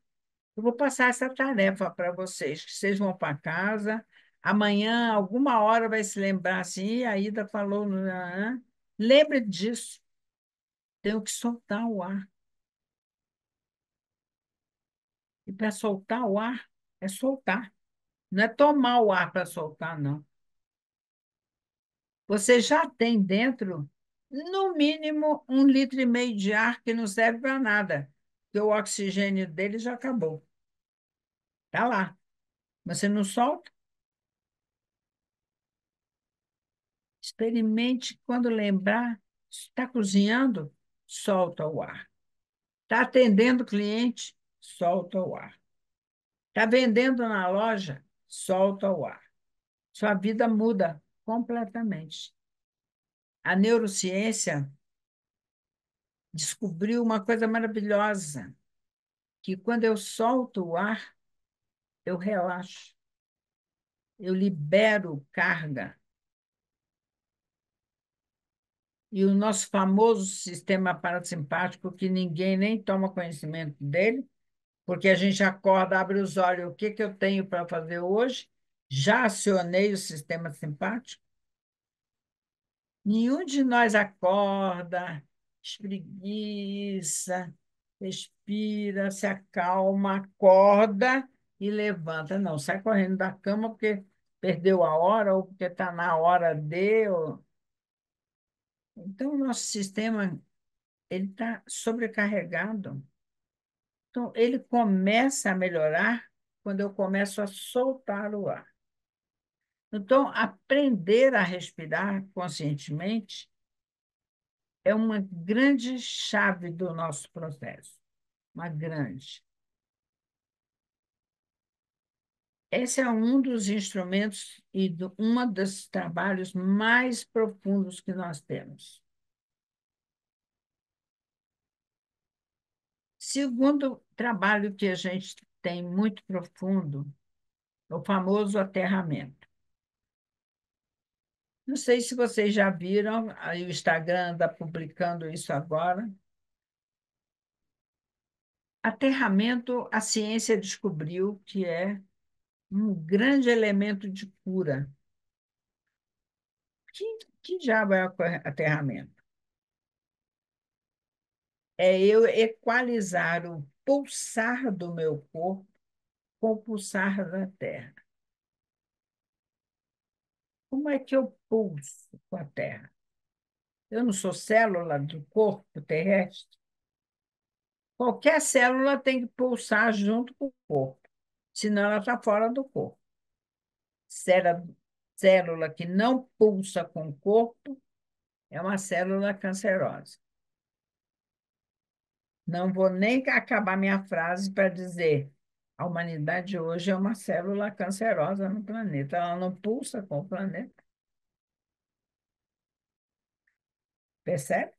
Eu vou passar essa tarefa para vocês, que vocês vão para casa. Amanhã, alguma hora, vai se lembrar assim, "Ih, a Ida falou. Lembre disso. Tenho que soltar o ar. E para soltar o ar, é soltar. Não é tomar o ar para soltar, não. Você já tem dentro, no mínimo, 1,5 litro de ar que não serve para nada, porque o oxigênio dele já acabou. Está lá. Você não solta? Experimente quando lembrar. Está cozinhando? Solta o ar. Está atendendo o cliente? Solta o ar. Está vendendo na loja? Solta o ar. Sua vida muda completamente. A neurociência descobriu uma coisa maravilhosa, que quando eu solto o ar, eu relaxo, eu libero carga. E o nosso famoso sistema parasimpático, que ninguém nem toma conhecimento dele, porque a gente acorda, abre os olhos, o que que eu tenho para fazer hoje? Já acionei o sistema simpático. Nenhum de nós acorda, espreguiça, respira, se acalma, acorda e levanta. Não, sai correndo da cama porque perdeu a hora ou porque está na hora de. Então, o nosso sistema ele está sobrecarregado. Então, ele começa a melhorar quando eu começo a soltar o ar. Então, aprender a respirar conscientemente é uma grande chave do nosso processo, uma grande. Esse é um dos instrumentos e um dos trabalhos mais profundos que nós temos. Segundo trabalho que a gente tem muito profundo, é o famoso aterramento. Não sei se vocês já viram, aí o Instagram está publicando isso agora. Aterramento, a ciência descobriu que é um grande elemento de cura. Que, que diabo é o aterramento? É eu equalizar o pulsar do meu corpo com o pulsar da Terra. Como é que eu pulso com a Terra? Eu não sou célula do corpo terrestre? Qualquer célula tem que pulsar junto com o corpo, senão ela está fora do corpo. Célula, célula que não pulsa com o corpo é uma célula cancerosa. Não vou nem acabar minha frase para dizer a humanidade hoje é uma célula cancerosa no planeta. Ela não pulsa com o planeta. Percebe?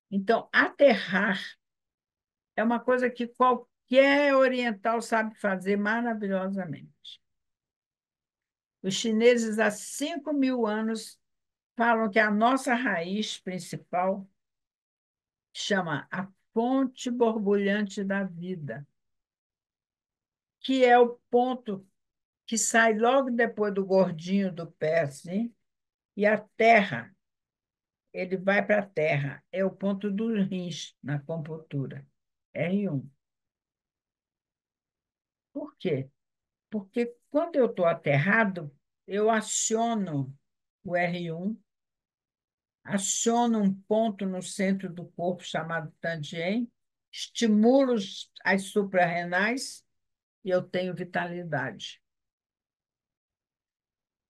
Então, aterrar é uma coisa que qualquer oriental sabe fazer maravilhosamente. Os chineses, há 5.000 anos, falam que a nossa raiz principal chama a fonte borbulhante da vida, que é o ponto que sai logo depois do gordinho do pé, assim, e a terra, ele vai para a terra, é o ponto do rins na acupuntura, R1. Por quê? Porque quando eu estou aterrado, eu aciono o R1, aciono um ponto no centro do corpo chamado Tangien, estimulo as suprarrenais e eu tenho vitalidade.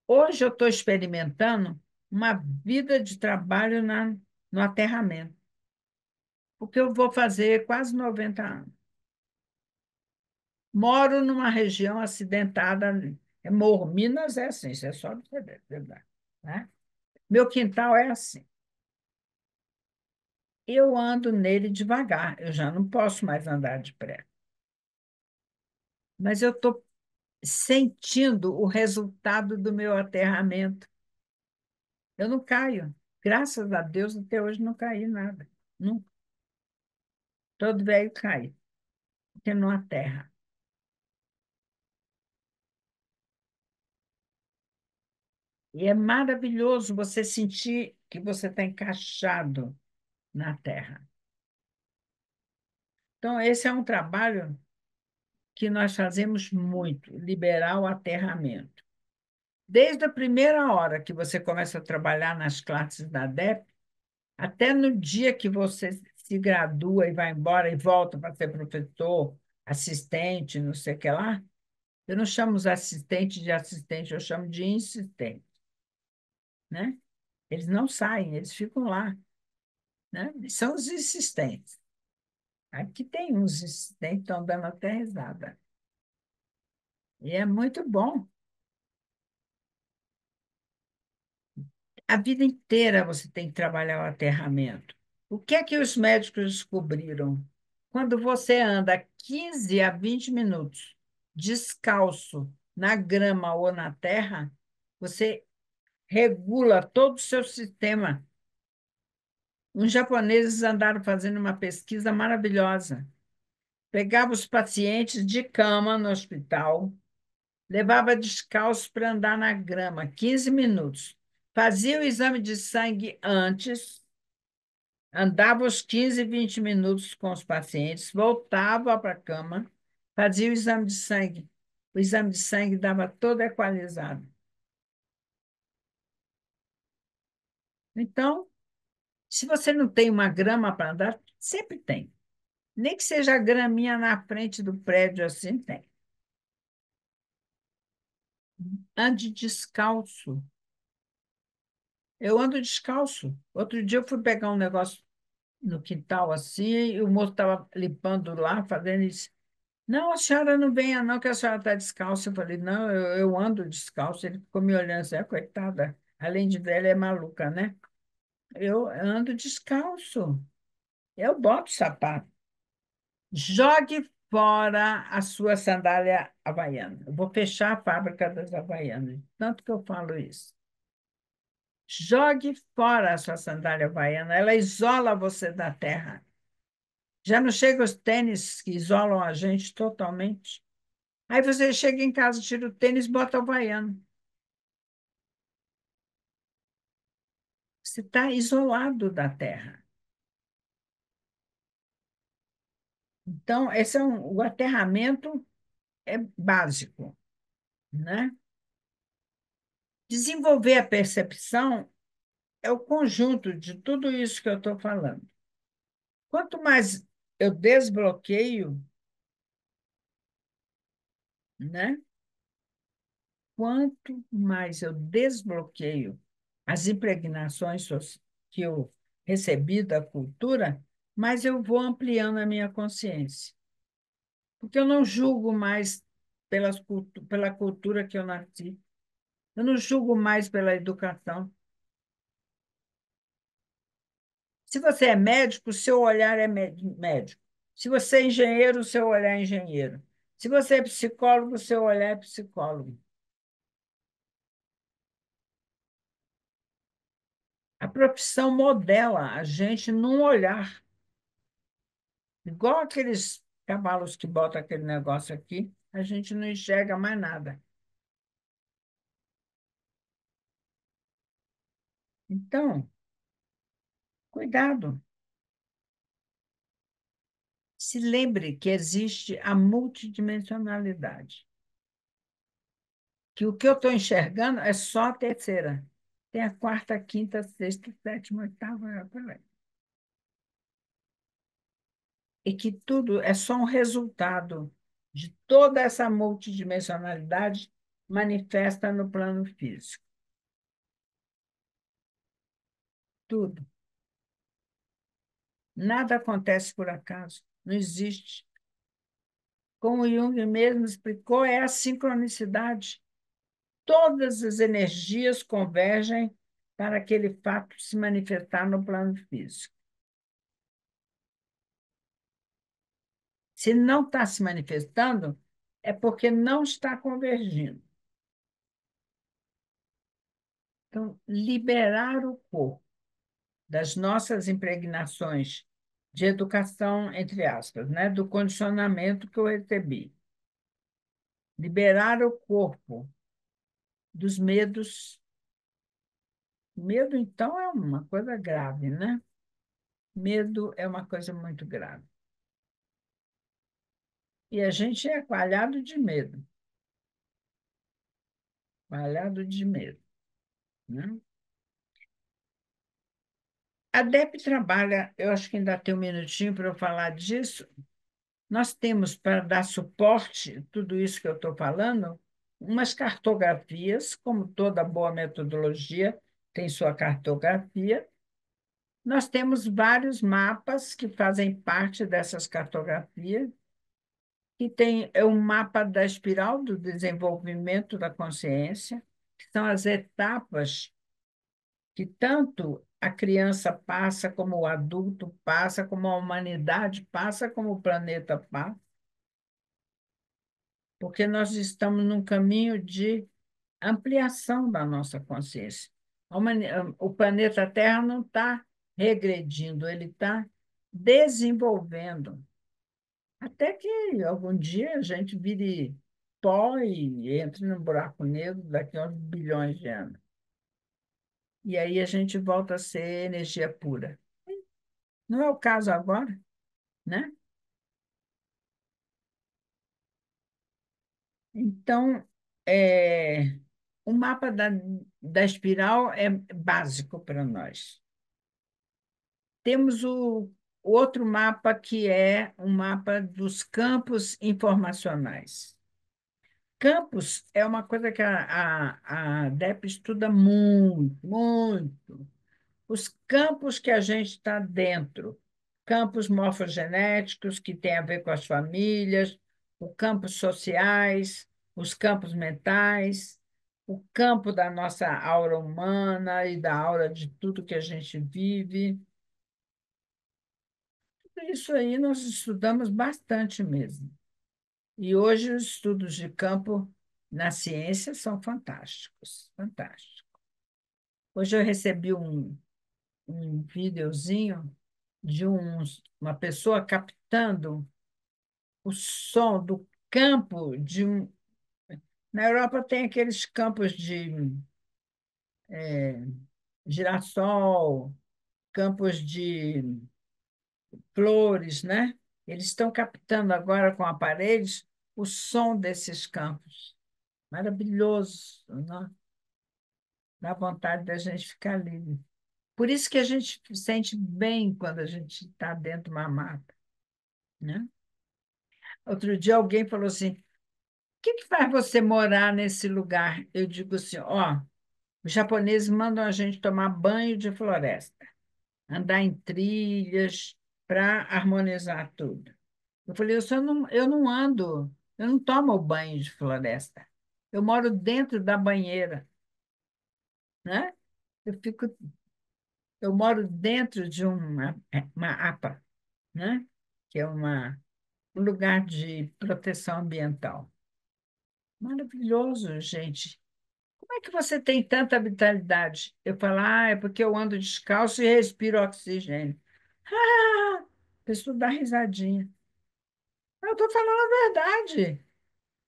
Hoje eu estou experimentando uma vida de trabalho no aterramento, porque eu vou fazer quase 90 anos. Moro numa região acidentada, Morro. Minas é assim, isso é só de saber, verdade, né? Meu quintal é assim. Eu ando nele devagar, eu já não posso mais andar depressa. Mas eu estou sentindo o resultado do meu aterramento. Eu não caio. Graças a Deus, até hoje não caí nada. Nunca. Todo velho cai, porque não aterra. E é maravilhoso você sentir que você está encaixado na terra. Então, esse é um trabalho que nós fazemos muito, liberar o aterramento. Desde a primeira hora que você começa a trabalhar nas classes da ADEP, até no dia que você se gradua e vai embora e volta para ser professor, assistente, não sei o que lá, eu não chamo os assistentes de assistente, eu chamo de insistente, né? Eles não saem, eles ficam lá, né? São os insistentes. Aqui tem uns insistentes que estão dando até risada. E é muito bom. A vida inteira você tem que trabalhar o aterramento. O que é que os médicos descobriram? Quando você anda 15 a 20 minutos descalço na grama ou na terra, você regula todo o seu sistema. Os japoneses andaram fazendo uma pesquisa maravilhosa. Pegava os pacientes de cama no hospital, levava descalço para andar na grama, 15 minutos. Fazia o exame de sangue antes, andava os 15, 20 minutos com os pacientes, voltava para a cama, fazia o exame de sangue. O exame de sangue dava todo equalizado. Então, se você não tem uma grama para andar, sempre tem. Nem que seja a graminha na frente do prédio assim, tem. Ande descalço. Eu ando descalço. Outro dia eu fui pegar um negócio no quintal assim, e o moço estava limpando lá, fazendo isso. Não, a senhora não venha, não, que a senhora está descalça. Eu falei, não, eu ando descalço. Ele ficou me olhando assim, coitada, além de velha, é maluca, né? Eu ando descalço. Eu boto sapato. Jogue fora a sua sandália havaiana. Eu vou fechar a fábrica das havaianas, tanto que eu falo isso. Jogue fora a sua sandália havaiana, ela isola você da terra. Já não chega os tênis que isolam a gente totalmente. Aí você chega em casa, tira o tênis, bota o havaiano. Você está isolado da terra. Então, o aterramento é básico, né? Desenvolver a percepção é o conjunto de tudo isso que eu estou falando. Quanto mais eu desbloqueio, né? Quanto mais eu desbloqueio as impregnações que eu recebi da cultura, mais eu vou ampliando a minha consciência. Porque eu não julgo mais pela cultura que eu nasci. Eu não julgo mais pela educação. Se você é médico, o seu olhar é médico. Se você é engenheiro, o seu olhar é engenheiro. Se você é psicólogo, o seu olhar é psicólogo. A profissão modela a gente num olhar, igual aqueles cavalos que botam aquele negócio aqui, a gente não enxerga mais nada. Então, cuidado. Se lembre que existe a multidimensionalidade, que o que eu estou enxergando é só a terceira. Tem a quarta, a quinta, a sexta, a sétima, a oitava, por aí. E que tudo é só um resultado de toda essa multidimensionalidade manifesta no plano físico. Tudo. Nada acontece por acaso. Não existe. Como Jung mesmo explicou, é a sincronicidade. Todas as energias convergem para aquele fato se manifestar no plano físico. Se não está se manifestando, é porque não está convergindo. Então, liberar o corpo das nossas impregnações de educação, entre aspas, né, do condicionamento que eu recebi. Liberar o corpo dos medos. Medo, então, é uma coisa grave, né? Medo é uma coisa muito grave. E a gente é coalhado de medo, coalhado de medo, né? A DEP trabalha, eu acho que ainda tem um minutinho para eu falar disso. Nós temos, para dar suporte a tudo isso que eu estou falando, umas cartografias, como toda boa metodologia tem sua cartografia. Nós temos vários mapas que fazem parte dessas cartografias, e tem um mapa da espiral do desenvolvimento da consciência, que são as etapas que tanto a criança passa, como o adulto passa, como a humanidade passa, como o planeta passa, porque nós estamos num caminho de ampliação da nossa consciência. O planeta Terra não está regredindo, ele está desenvolvendo. Até que algum dia a gente vire pó e entre num buraco negro daqui a uns bilhões de anos. E aí a gente volta a ser energia pura. Não é o caso agora, né? Então, é, o mapa da espiral é básico para nós. Temos o outro mapa, que é um mapa dos campos informacionais. campos é uma coisa que a DEP estuda muito, muito. Os campos que a gente está dentro, campos morfogenéticos, que têm a ver com as famílias, os campos sociais, os campos mentais, o campo da nossa aura humana e da aura de tudo que a gente vive. Isso aí nós estudamos bastante mesmo. E hoje os estudos de campo na ciência são fantásticos, fantásticos. Hoje eu recebi um videozinho de uma pessoa captando o som do campo de um. Na Europa tem aqueles campos de girassol, campos de flores, né? Eles estão captando agora com aparelhos o som desses campos. Maravilhoso, né? Dá vontade da gente ficar livre. Por isso que a gente se sente bem quando a gente está dentro de uma mata, né? Outro dia alguém falou assim: o que que faz você morar nesse lugar? Eu digo assim: ó, os japoneses mandam a gente tomar banho de floresta, andar em trilhas para harmonizar tudo. Eu falei: eu não ando, eu não tomo banho de floresta. Eu moro dentro da banheira, né? Eu fico, eu moro dentro de uma APA, né? Que é um lugar de proteção ambiental. Maravilhoso, gente. Como é que você tem tanta vitalidade? Eu falo, é porque eu ando descalço e respiro oxigênio. Ah, a pessoa dá risadinha. Eu estou falando a verdade.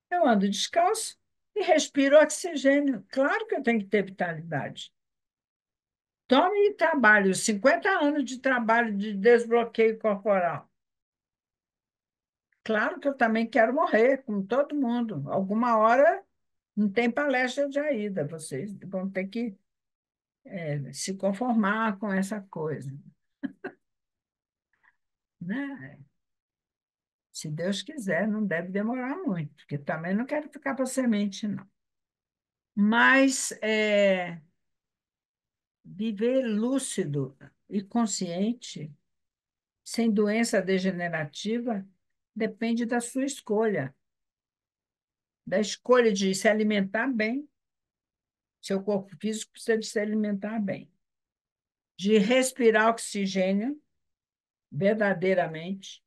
Eu ando descalço e respiro oxigênio. Claro que eu tenho que ter vitalidade. Tome trabalho, 50 anos de trabalho de desbloqueio corporal. Claro que eu também quero morrer, como todo mundo. Alguma hora não tem palestra de Aida. Vocês vão ter que se conformar com essa coisa, né? Se Deus quiser, não deve demorar muito, porque também não quero ficar para semente, não. Mas viver lúcido e consciente, sem doença degenerativa, depende da sua escolha, da escolha de se alimentar bem. Seu corpo físico precisa de se alimentar bem, de respirar oxigênio verdadeiramente,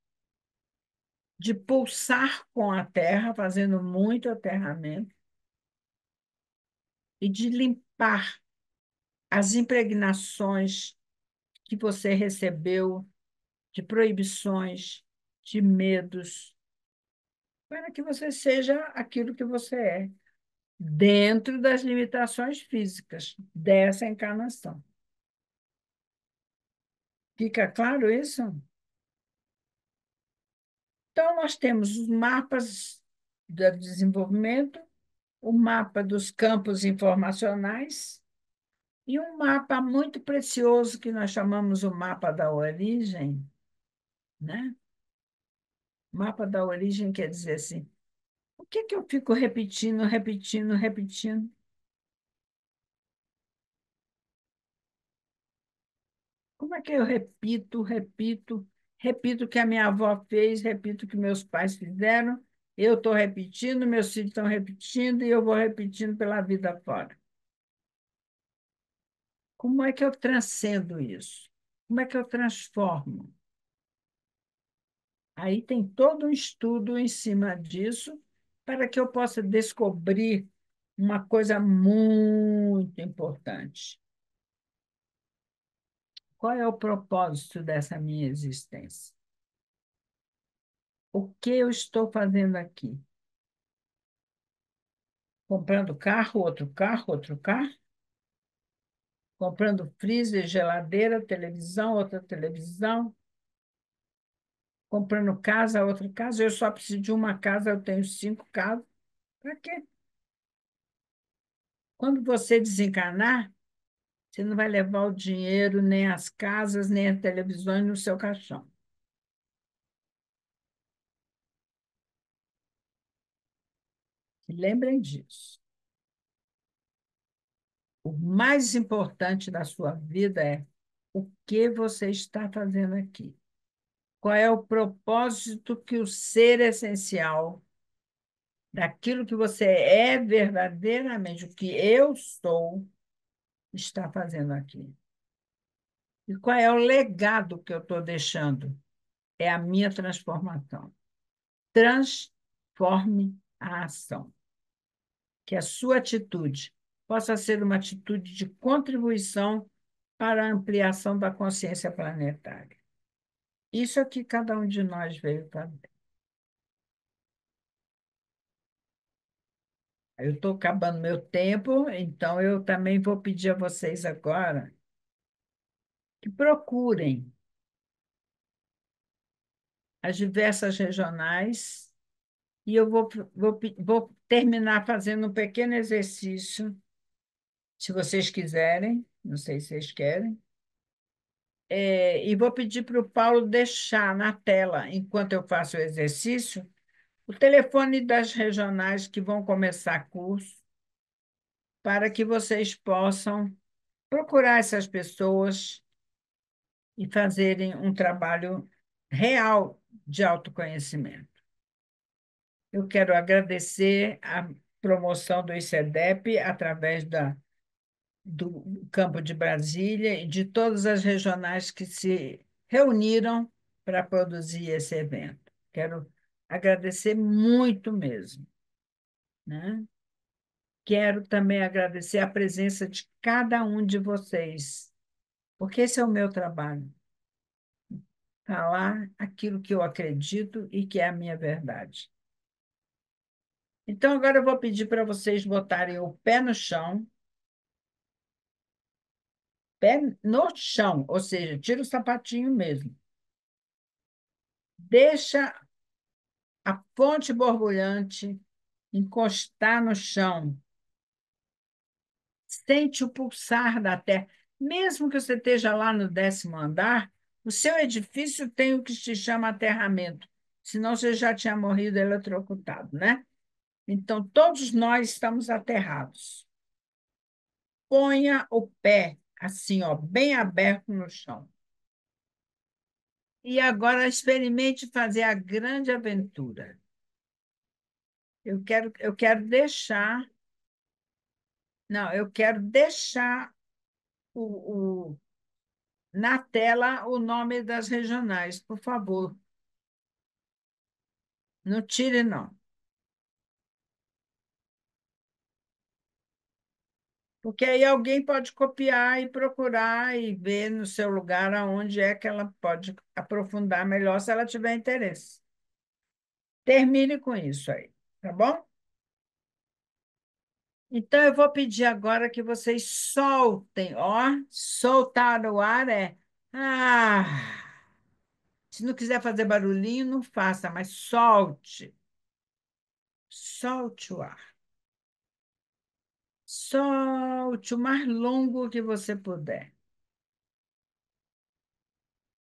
de pulsar com a terra, fazendo muito aterramento, e de limpar as impregnações que você recebeu de proibições, de medos, para que você seja aquilo que você é, dentro das limitações físicas dessa encarnação. Fica claro isso? Então, nós temos os mapas do desenvolvimento, o mapa dos campos informacionais e um mapa muito precioso que nós chamamos o mapa da origem, né? Mapa da origem quer dizer assim, o que que eu fico repetindo, repetindo, repetindo? Como é que eu repito, repito, repito o que a minha avó fez, repito o que meus pais fizeram, eu estou repetindo, meus filhos estão repetindo e eu vou repetindo pela vida fora. Como é que eu transcendo isso? Como é que eu transformo? Aí tem todo um estudo em cima disso para que eu possa descobrir uma coisa muito importante. Qual é o propósito dessa minha existência? O que eu estou fazendo aqui? Comprando carro, outro carro, outro carro? Comprando freezer, geladeira, televisão, outra televisão? Comprando casa, outra casa? Eu só preciso de uma casa, eu tenho 5 casas. Para quê? Quando você desencarnar, você não vai levar o dinheiro, nem as casas, nem as televisões no seu caixão. Lembrem disso. O mais importante da sua vida é o que você está fazendo aqui. Qual é o propósito que o ser essencial daquilo que você é verdadeiramente, o que eu sou, está fazendo aqui. E qual é o legado que eu estou deixando? É a minha transformação. Transforme a ação. Que a sua atitude possa ser uma atitude de contribuição para a ampliação da consciência planetária. Isso é que cada um de nós veio fazer. Eu estou acabando meu tempo, então eu também vou pedir a vocês agora que procurem as diversas regionais e eu vou terminar fazendo um pequeno exercício, se vocês quiserem, não sei se vocês querem, e vou pedir para o Paulo deixar na tela, enquanto eu faço o exercício, o telefone das regionais que vão começar curso, para que vocês possam procurar essas pessoas e fazerem um trabalho real de autoconhecimento. Eu quero agradecer a promoção do ICEDEP através do Campo de Brasília e de todas as regionais que se reuniram para produzir esse evento. Quero agradecer muito mesmo, né? Quero também agradecer a presença de cada um de vocês, porque esse é o meu trabalho, falar aquilo que eu acredito e que é a minha verdade. Então, agora eu vou pedir para vocês botarem o pé no chão, ou seja, tira o sapatinho mesmo. Deixa a fonte borbulhante encostar no chão. Sente o pulsar da terra. Mesmo que você esteja lá no 10º andar, o seu edifício tem o que se chama aterramento, senão você já tinha morrido eletrocutado, né? Então, todos nós estamos aterrados. Ponha o pé assim, ó, bem aberto no chão. E agora experimente fazer a grande aventura. Eu quero deixar, não, eu quero deixar o, na tela o nome das regionais, por favor. Não tire, não. Porque aí alguém pode copiar e procurar e ver no seu lugar aonde é que ela pode aprofundar melhor se ela tiver interesse. Termine com isso aí, tá bom? Então, eu vou pedir agora que vocês soltem, ó, soltar o ar é. Ah! Se não quiser fazer barulhinho, não faça, mas solte. Solte o ar. Solte o mais longo que você puder.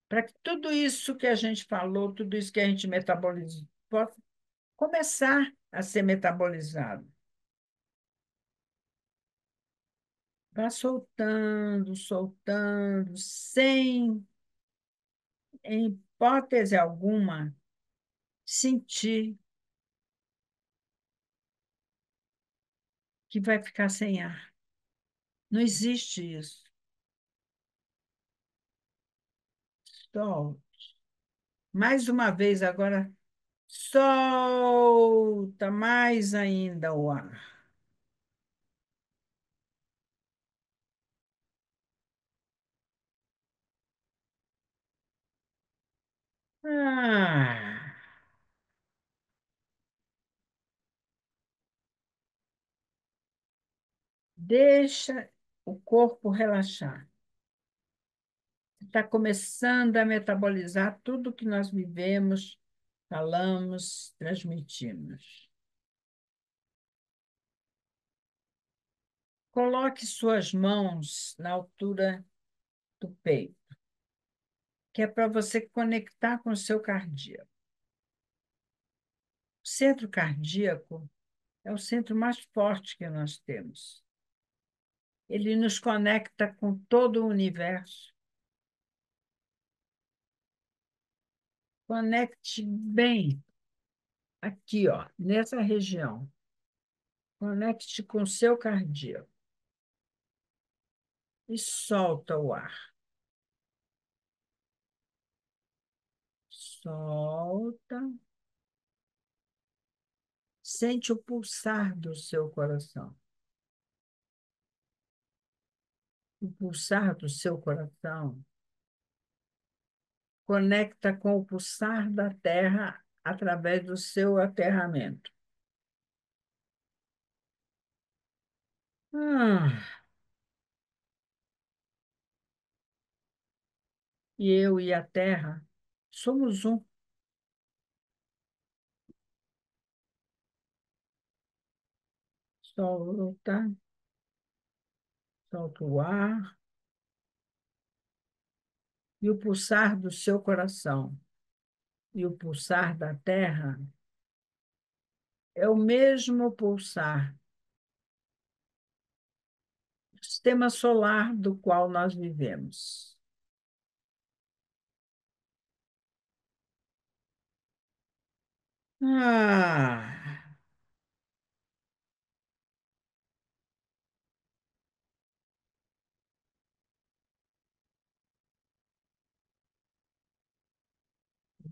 Para que tudo isso que a gente falou, tudo isso que a gente metabolizou, possa começar a ser metabolizado. Vá soltando, soltando, sem, em hipótese alguma, sentir que vai ficar sem ar. Não existe isso. Solta. Mais uma vez, agora, solta mais ainda o ar. Ah, deixa o corpo relaxar. Está começando a metabolizar tudo que nós vivemos, falamos, transmitimos. Coloque suas mãos na altura do peito, que é para você conectar com o seu cardíaco. O centro cardíaco É o centro mais forte que nós temos. Ele nos conecta com todo o universo. Conecte bem aqui, ó, nessa região. Conecte com o seu cardíaco e solta o ar. Solta. Sente o pulsar do seu coração. O pulsar do seu coração conecta com o pulsar da Terra através do seu aterramento. Ah, e eu e a Terra somos um. Solta, solta o ar e o pulsar do seu coração e o pulsar da Terra é o mesmo pulsar do sistema solar do qual nós vivemos. Ah,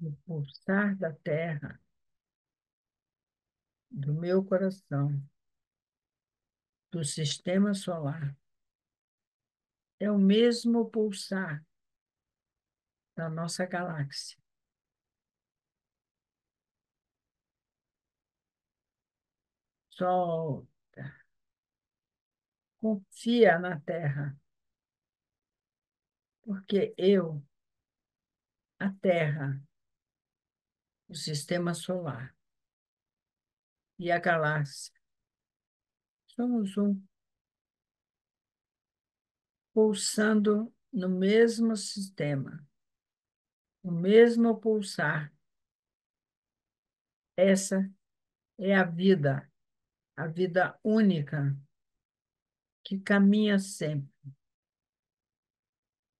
o pulsar da Terra, do meu coração, do sistema solar, é o mesmo pulsar da nossa galáxia. Solta, confia na Terra, porque eu, a Terra, o sistema solar e a galáxia somos um, pulsando no mesmo sistema, o mesmo pulsar. Essa é a vida única que caminha sempre,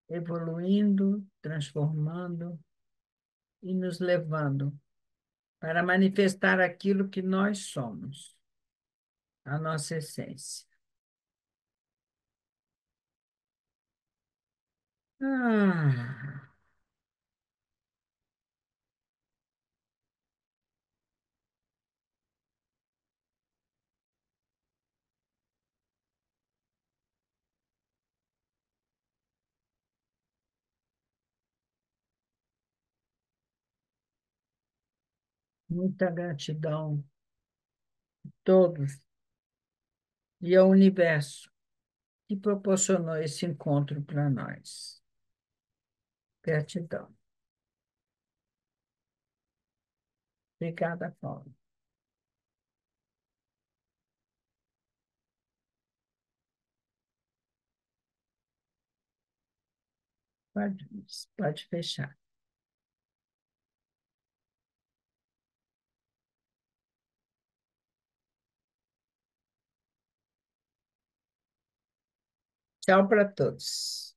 evoluindo, transformando e nos levando para manifestar aquilo que nós somos, a nossa essência. Ah, muita gratidão a todos e ao universo que proporcionou esse encontro para nós. Gratidão. Obrigada, Paulo. Pode, pode fechar. Tchau para todos.